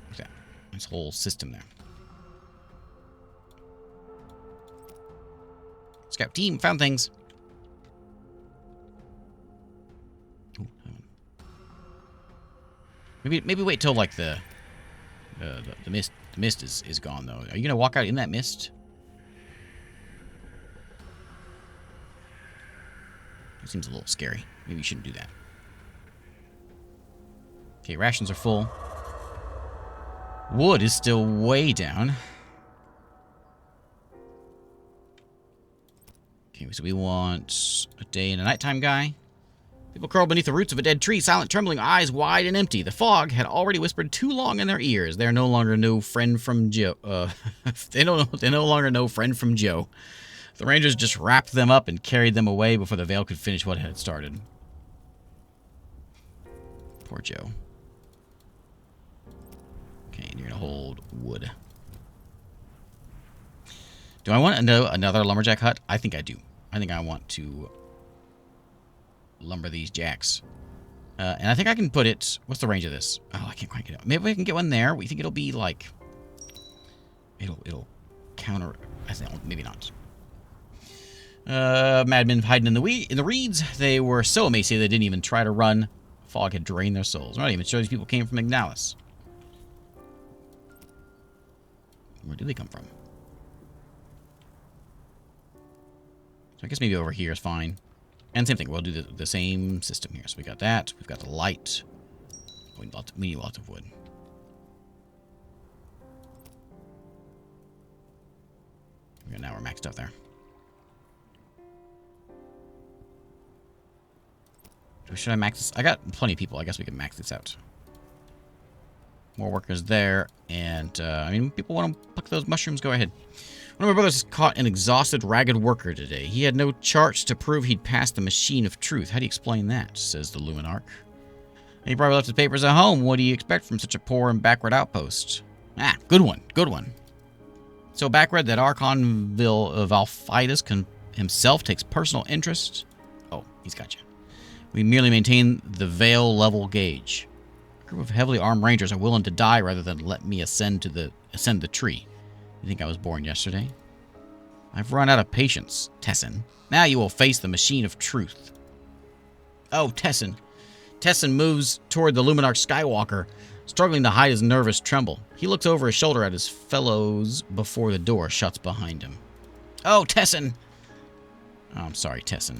Look at that. This whole system there. Scout team found things. Ooh, maybe wait till like the mist is gone though. Are you gonna walk out in that mist? It seems a little scary. Maybe you shouldn't do that. Okay, rations are full. Wood is still way down. Okay, so we want a day and a nighttime guy. People curled beneath the roots of a dead tree, silent, trembling, eyes wide and empty. The fog had already whispered too long in their ears. They are no longer no friend from Joe. They no longer know friend from Joe. The Rangers just wrapped them up and carried them away before the veil could finish what had started. Poor Joe. Okay, and you're gonna hold wood. Do I want another lumberjack hut? I think I do. I think I want to lumber these jacks. And I think I can put it... What's the range of this? Oh, I can't quite get it. Maybe I can get one there. We think it'll be like... It'll counter... I think maybe not. Madmen hiding in the reeds. They were so emaciated they didn't even try to run. Fog had drained their souls. I'm not even sure these people came from Ignalis. Where do they come from? So I guess maybe over here is fine. And same thing, we'll do the same system here. So we got that. We've got the light. We need lots of wood. Now we're maxed out there. Should I max this? I got plenty of people. I guess we can max this out. More workers there. And, I mean, people want to pluck those mushrooms, go ahead. One of my brothers caught an exhausted, ragged worker today. He had no charts to prove he'd passed the machine of truth. How do you explain that? Says the Luminarch. He probably left his papers at home. What do you expect from such a poor and backward outpost? Ah, good one. Good one. So backward that Archon Valfidus himself takes personal interest? Oh, he's got you. We merely maintain the veil level gauge. A group of heavily armed rangers are willing to die rather than let me ascend the tree. You think I was born yesterday? I've run out of patience, Tessin. Now you will face the machine of truth. Oh, Tessin. Tessin moves toward the Luminarch Skywalker, struggling to hide his nervous tremble. He looks over his shoulder at his fellows before the door shuts behind him. Oh, Tessin! Oh, I'm sorry, Tessin.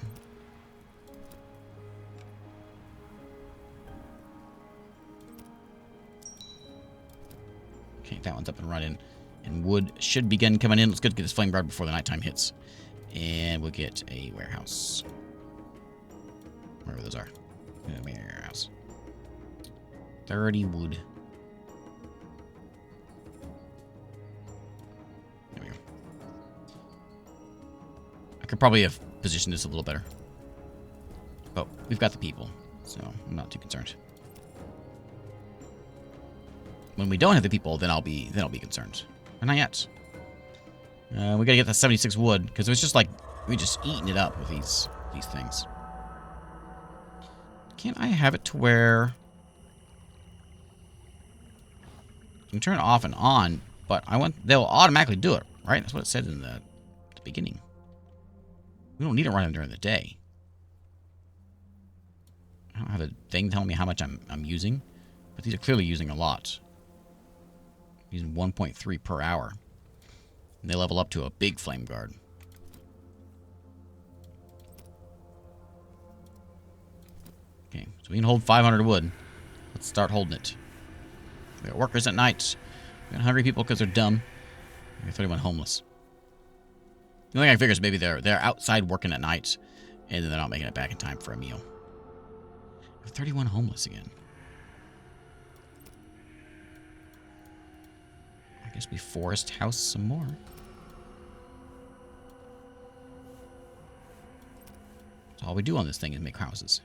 Okay, that one's up and running. And wood should begin coming in. Let's go get this flame guard before the nighttime hits. And we'll get a warehouse. Wherever those are. Warehouse. 30 wood. There we go. I could probably have positioned this a little better. But we've got the people, so I'm not too concerned. When we don't have the people, then I'll be concerned. But not yet. We gotta get that 76 wood, because it was just like we just eating it up with these things. Can't I have it to where you can turn it off and on, but they'll automatically do it, right? That's what it said in the beginning. We don't need it running during the day. I don't have a thing telling me how much I'm using, but these are clearly using a lot. Using 1.3 per hour. And they level up to a big flame guard. Okay, so we can hold 500 wood. Let's start holding it. We got workers at night. We got hungry people because they're dumb. We got 31 homeless. The only thing I figure is maybe they're outside working at night, and then they're not making it back in time for a meal. We have 31 homeless again. I guess we forest house some more. That's all we do on this thing is make houses.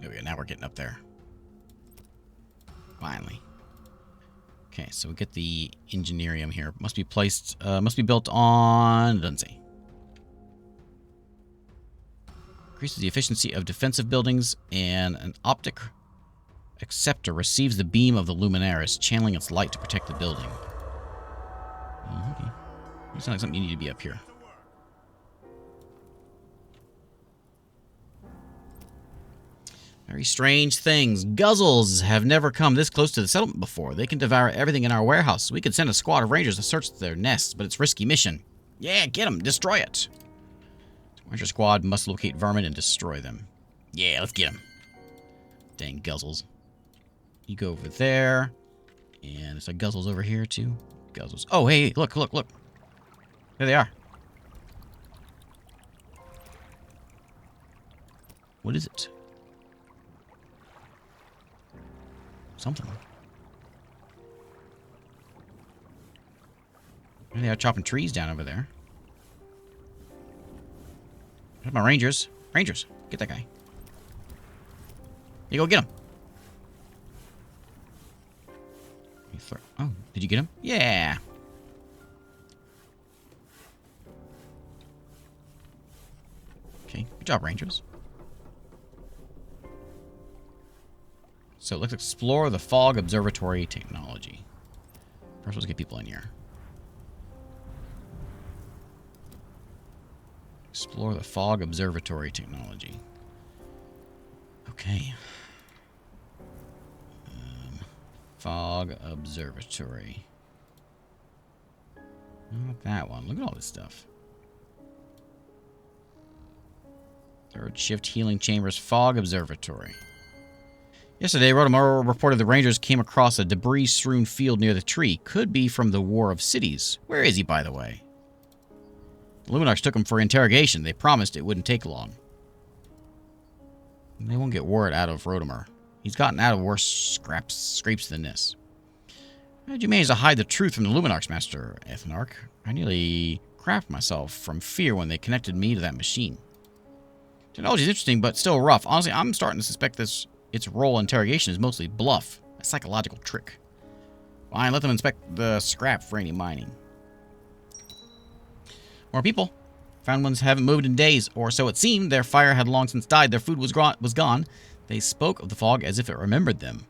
There we go. Now we're getting up there. Finally. Okay, so we get the engineerium here. Must be built on... It doesn't say. Increases the efficiency of defensive buildings, and an optic acceptor receives the beam of the Luminaris, channeling its light to protect the building. Oh, okay. It sounds like something you need to be up here. Very strange things. Guzzles have never come this close to the settlement before. They can devour everything in our warehouse. We could send a squad of rangers to search their nests, but it's a risky mission. Yeah, get them. Destroy it. Ranger squad must locate vermin and destroy them. Yeah, let's get them. Dang guzzles. You go over there. And there's a guzzles over here, too. Guzzles. Oh, hey, look, look, look. There they are. What is it? Something. They are chopping trees down over there. There's my rangers. Rangers, get that guy. You go get him. Oh, did you get him? Yeah. Okay, good job, rangers. So let's explore the fog observatory technology. First, let's get people in here. Explore the fog observatory technology. Okay. Fog observatory. Not that one. Look at all this stuff. Third shift healing chambers. Fog observatory. Yesterday, Rotamaru reported the Rangers came across a debris-strewn field near the tree. Could be from the War of Cities. Where is he, by the way? The Luminarchy took him for interrogation. They promised it wouldn't take long. They won't get word out of Rotamaru. He's gotten out of worse scrapes than this. How did you manage to hide the truth from the Luminarchy, Master Ethnarch? I nearly crapped myself from fear when they connected me to that machine. Technology is interesting, but still rough. Honestly, I'm starting to suspect its role in interrogation is mostly bluff. A psychological trick. Fine, let them inspect the scrap for any mining. More people. Found ones haven't moved in days, or so it seemed. Their fire had long since died. Their food was gone. They spoke of the fog as if it remembered them.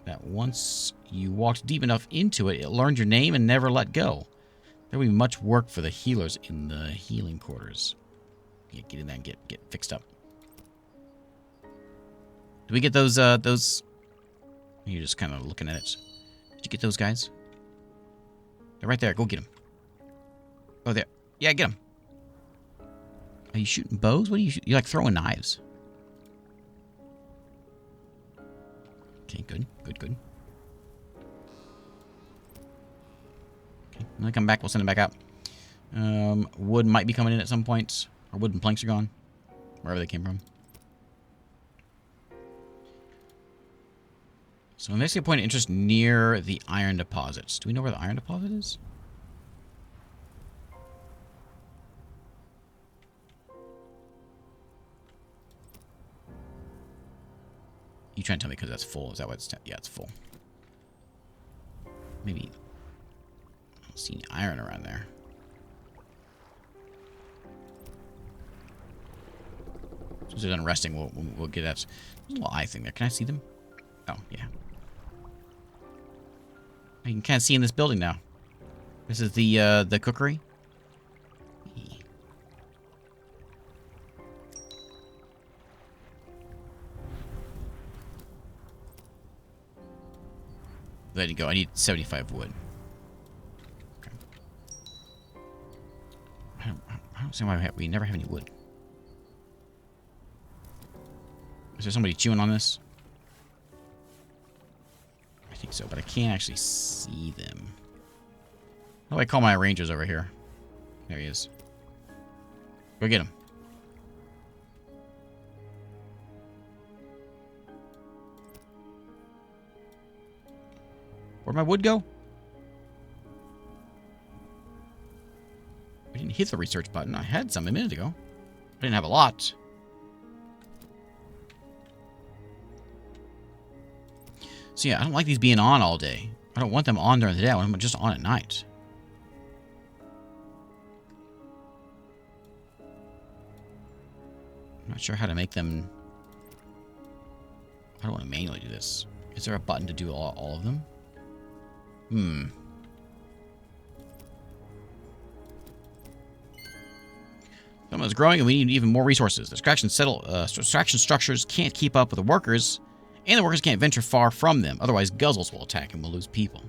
That once you walked deep enough into it, it learned your name and never let go. There will be much work for the healers in the healing quarters. Yeah, get in there and get fixed up. Do we get those? You're just kind of looking at it. Did you get those guys? They're right there. Go get them. Oh, there. Yeah, get them. Are you shooting bows? What are you shooting? You're like throwing knives. Okay, good. Good, good. Okay, when they come back, we'll send them back out. Wood might be coming in at some point. Our wooden planks are gone. Wherever they came from. So I'm basically a point of interest near the iron deposits. Do we know where the iron deposit is? You trying to tell me because that's full? Is that what it's... Yeah, it's full. Maybe... I don't see any iron around there. Since they're done resting, we'll get that little eye thing there. Can I see them? Oh, yeah. You can kind of see in this building now. This is the cookery. There you go. I need 75 wood. Okay. I don't see why we never have any wood. Is there somebody chewing on this? I think so, but I can't actually see them. How do I call my rangers over here? There he is. Go get him. Where'd my wood go? I didn't hit the research button. I had some a minute ago. I didn't have a lot. So yeah, I don't like these being on all day. I don't want them on during the day. I want them just on at night. I'm not sure how to make them... I don't want to manually do this. Is there a button to do all of them? Settlement is growing, and we need even more resources. The extraction structures can't keep up with the workers, and the workers can't venture far from them. Otherwise, guzzles will attack, and we'll lose people.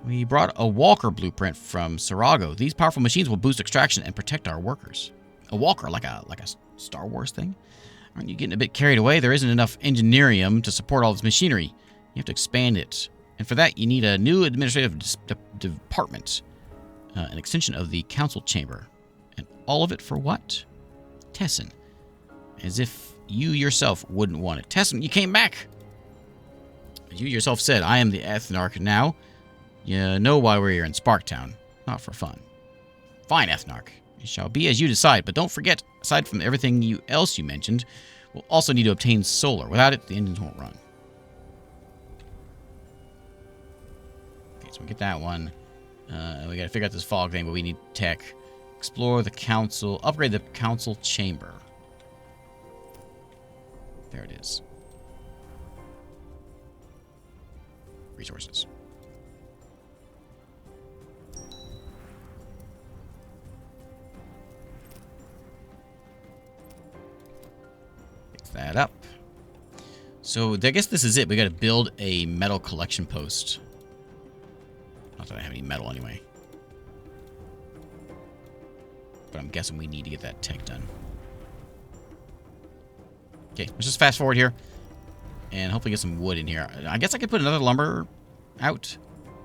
We brought a walker blueprint from Sarago. These powerful machines will boost extraction and protect our workers. A walker, like a Star Wars thing? Aren't you getting a bit carried away? There isn't enough engineerium to support all this machinery. You have to expand it. And for that, you need a new administrative department. An extension of the council chamber. And all of it for what? Tessin. As if you yourself wouldn't want it. Tessin, you came back! As you yourself said, I am the Ethnarch now. You know why we're here in Sparktown. Not for fun. Fine, Ethnarch. It shall be as you decide, but don't forget, aside from everything else you mentioned, we'll also need to obtain solar. Without it, the engines won't run. Okay, so we get that one. We gotta figure out this fog thing, but we need tech. Explore the council. Upgrade the council chamber. There it is. Resources. That up. So I guess this is it. We got to build a metal collection post. Not that I have any metal anyway. But I'm guessing we need to get that tech done. Okay, let's just fast forward here. And hopefully get some wood in here. I guess I could put another lumber out.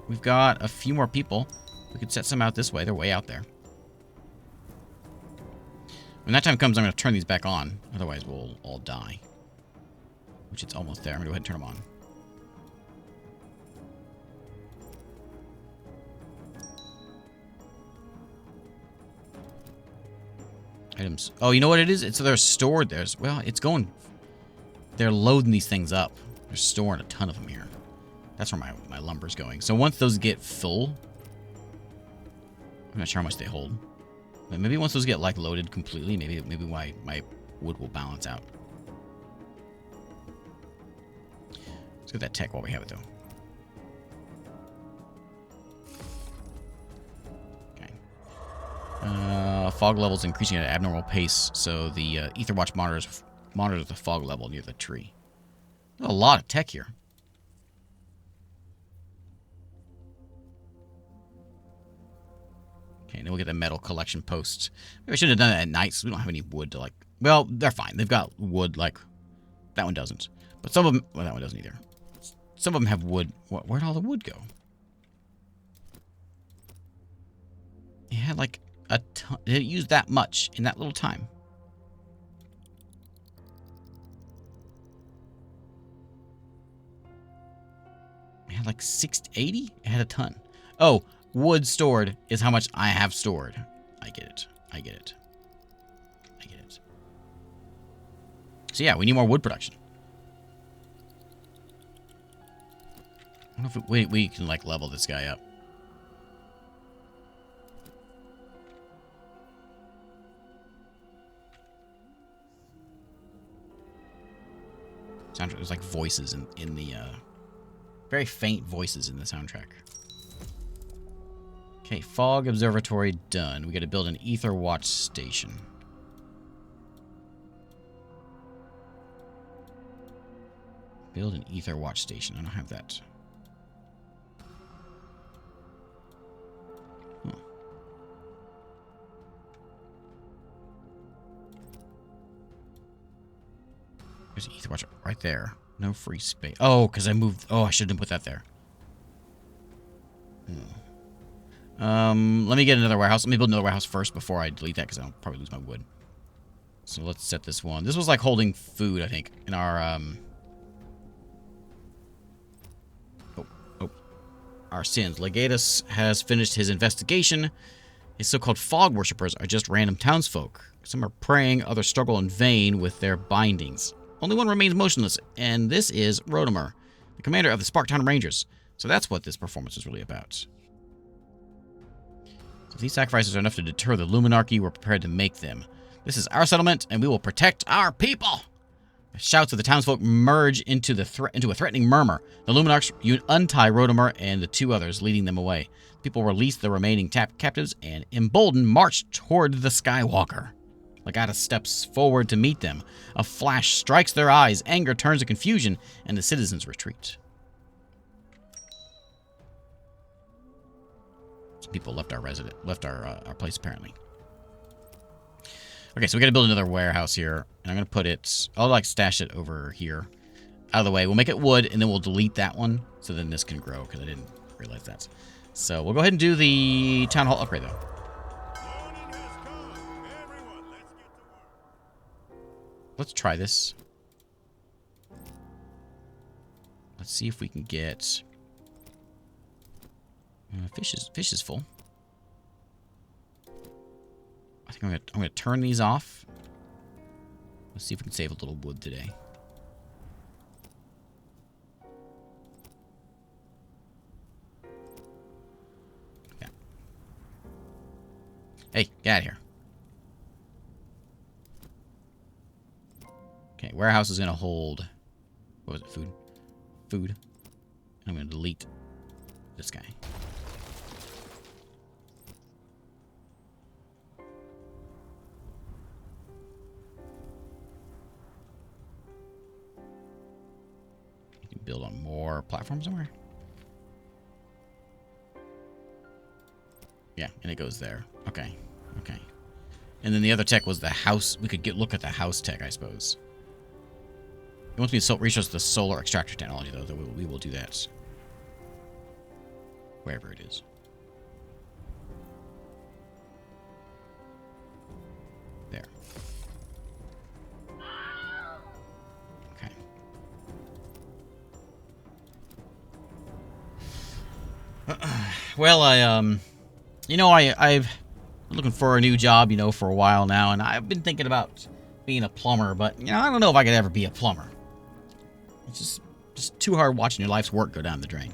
We've got a few more people. We could set some out this way. They're way out there. When that time comes, I'm going to turn these back on. Otherwise, we'll all die. Which it's almost there. I'm going to go ahead and turn them on. Items. Oh, you know what it is? They're stored there. Well, it's going... They're loading these things up. They're storing a ton of them here. That's where my lumber's going. So once those get full... I'm not sure how much they hold. Maybe once those get, like, loaded completely, maybe my wood will balance out. Let's get that tech while we have it, though. Okay. Fog level's increasing at an abnormal pace, so the Aetherwatch monitors the fog level near the tree. There's a lot of tech here. Okay, and then we'll get the metal collection post. Maybe I should have done that at night, so we don't have any wood to, like... Well, they're fine. They've got wood, like... That one doesn't. But some of them... Well, that one doesn't either. Some of them have wood. Where'd all the wood go? It had, like, a ton... Did it use that much in that little time? It had, like, 80? It had a ton. Oh... Wood stored is how much I have stored. I get it. I get it. I get it. So yeah, we need more wood production. I don't know if we can, like, level this guy up. Soundtrack, there's like voices in the very faint voices in the soundtrack. Okay, fog observatory done. We got to build an ether watch station. Build an ether watch station. I don't have that. There's an ether watch right there. No free space. Oh, because I moved. Oh, I shouldn't have put that there. Let me get another warehouse. Let me build another warehouse first before I delete that, because I'll probably lose my wood. So let's set this one. This was like holding food, I think, in our, our sins. Legatus has finished his investigation. His so-called fog worshippers are just random townsfolk. Some are praying, others struggle in vain with their bindings. Only one remains motionless, and this is Rodimer, the commander of the Sparktown Rangers. So that's what this performance is really about. So if these sacrifices are enough to deter the Luminarchy, we're prepared to make them. This is our settlement, and we will protect our people! The shouts of the townsfolk merge into a threatening murmur. The Luminarchs untie Rodimer and the two others, leading them away. People release the remaining captives and, emboldened, march toward the Skywalker. Legata steps forward to meet them. A flash strikes their eyes, anger turns to confusion, and the citizens retreat. Some people left our place apparently. Okay, so we got to build another warehouse here, and I'm gonna put it. I'll like stash it over here, out of the way. We'll make it wood, and then we'll delete that one, so then this can grow because I didn't realize that. So we'll go ahead and do the town hall upgrade though. Let's try this. Let's see if we can get fish is full. I think I'm gonna turn these off. Let's see if we can save a little wood today. Yeah. Hey, get out of here. Okay, warehouse is gonna hold. What was it? Food. Food. I'm gonna delete this guy. Build on more platforms somewhere. Yeah, and it goes there. Okay, okay. And then the other tech was the house. We could look at the house tech, I suppose. It wants me to research the solar extractor technology, though. We will do that. Wherever it is. There. Okay. Well, you know, I've been looking for a new job, you know, for a while now, and I've been thinking about being a plumber, but, you know, I don't know if I could ever be a plumber. It's just too hard watching your life's work go down the drain.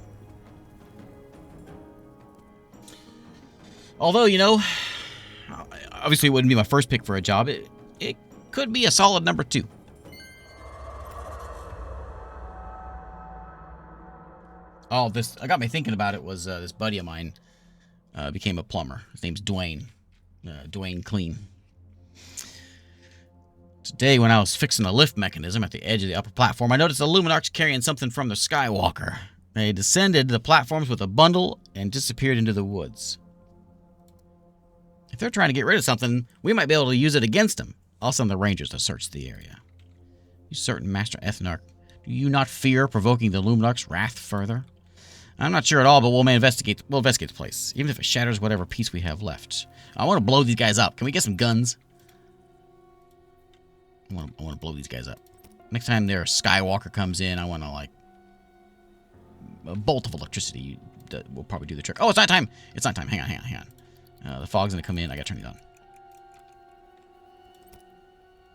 Although, you know, obviously it wouldn't be my first pick for a job. It could be a solid number 2. Oh, this I got me thinking about it was this buddy of mine became a plumber. His name's Dwayne. Dwayne Clean. Today, when I was fixing a lift mechanism at the edge of the upper platform, I noticed the Luminarchy carrying something from the Skywalker. They descended the platforms with a bundle and disappeared into the woods. If they're trying to get rid of something, we might be able to use it against them. I'll send the rangers to search the area. You certain Master Ethnarch, do you not fear provoking the Luminarch's wrath further? I'm not sure at all, but we'll investigate the place, even if it shatters whatever piece we have left. I want to blow these guys up. Can we get some guns? I want to blow these guys up. Next time their Skywalker comes in, I want to, like, a bolt of electricity that will probably do the trick. Oh, it's nighttime! It's nighttime. Hang on. The fog's going to come in. I got to turn these on.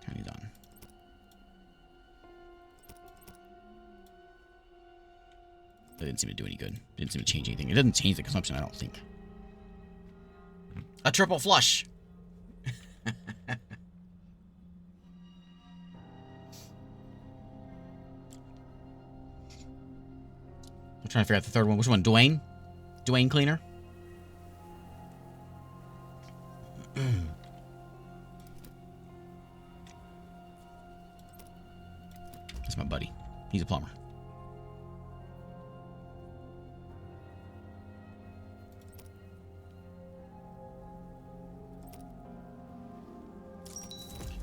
Turn these on. That didn't seem to do any good. Didn't seem to change anything. It doesn't change the consumption, I don't think. A triple flush! I'm trying to figure out the third one. Which one? Dwayne? Dwayne Cleaner? That's my buddy. He's a plumber.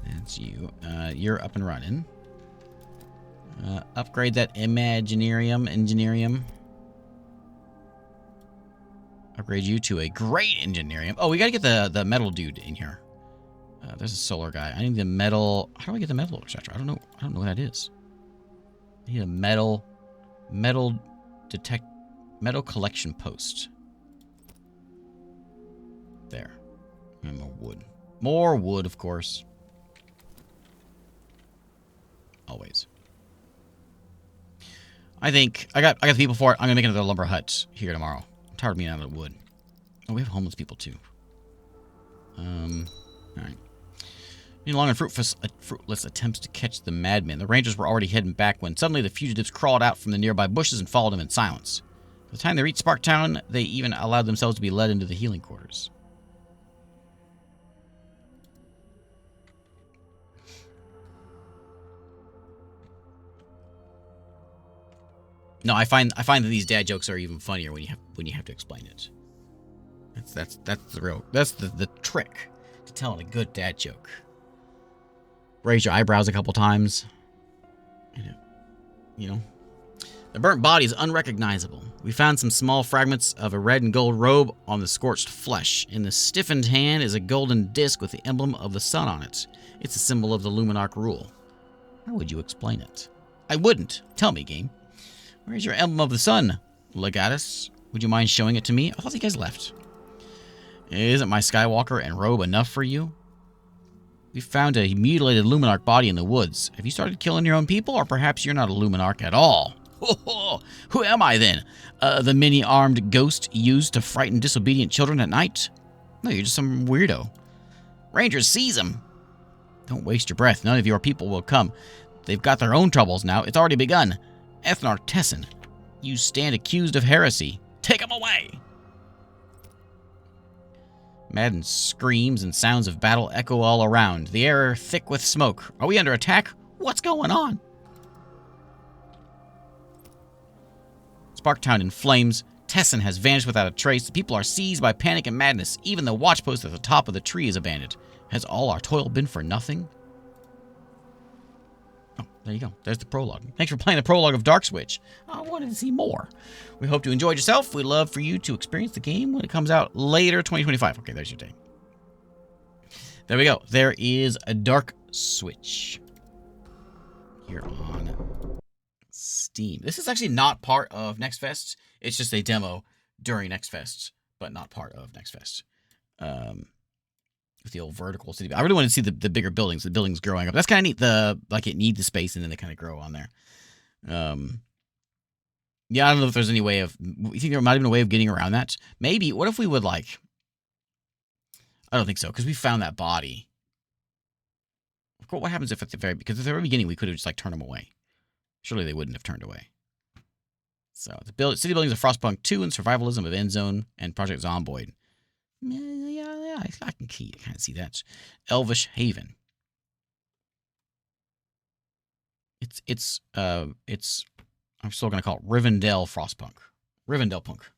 That's you. You're up and running. Upgrade that Engineerium. Upgrade you to a great Engineerium. Oh, we gotta get the metal dude in here. There's a solar guy. I need the metal. How do I get the metal extractor? I don't know what that is. I need a metal collection post. There. And more wood. More wood, of course. Always. I think I got the people for it. I'm gonna make another lumber hut here tomorrow. I'm tired of being out of the wood. Oh, we have homeless people too. All right. Any long and fruitless attempts to catch the madman. The rangers were already heading back when suddenly the fugitives crawled out from the nearby bushes and followed him in silence. By the time they reached Sparktown, they even allowed themselves to be led into the healing quarters. No, I find that these dad jokes are even funnier when you have to explain it. That's the trick to telling a good dad joke. Raise your eyebrows a couple times. You know. The burnt body is unrecognizable. We found some small fragments of a red and gold robe on the scorched flesh. In the stiffened hand is a golden disc with the emblem of the sun on it. It's a symbol of the Luminarch rule. How would you explain it? I wouldn't. Tell me, game. Where's your emblem of the sun, Legatus? Would you mind showing it to me? I thought you guys left. Isn't my Skywalker and robe enough for you? We found a mutilated Luminarch body in the woods. Have you started killing your own people, or perhaps you're not a Luminarch at all? Who am I then? The many-armed ghost used to frighten disobedient children at night? No, you're just some weirdo. Rangers, seize him! Don't waste your breath. None of your people will come. They've got their own troubles now. It's already begun. Ethnar Tessin, you stand accused of heresy. Take him away! Maddened screams and sounds of battle echo all around. The air thick with smoke. Are we under attack? What's going on? Sparktown in flames. Tessin has vanished without a trace. The people are seized by panic and madness. Even the watchpost at the top of the tree is abandoned. Has all our toil been for nothing? Oh, there you go. There's the prologue. Thanks for playing the prologue of DarkSwitch. I wanted to see more. We hope you enjoyed yourself. We'd love for you to experience the game when it comes out later, 2025. Okay, there's your day. There we go. There is a DarkSwitch here on Steam. This is actually not part of Next Fest. It's just a demo during Next Fest, but not part of Next Fest. With the old vertical city. I really want to see the bigger buildings, the buildings growing up. That's kind of neat. It needs the space and then they kind of grow on there. Yeah, I don't know if there's any way of, you think there might have been a way of getting around that? Maybe. What if we would I don't think so, because we found that body. What happens if because at the very beginning we could have just turned them away. Surely they wouldn't have turned away. So, city buildings of Frostpunk 2 and survivalism of Endzone and Project Zomboid. Yeah, I can kind of see that. Elvish Haven. It's I'm still gonna call it Rivendell Frostpunk. Rivendell Punk.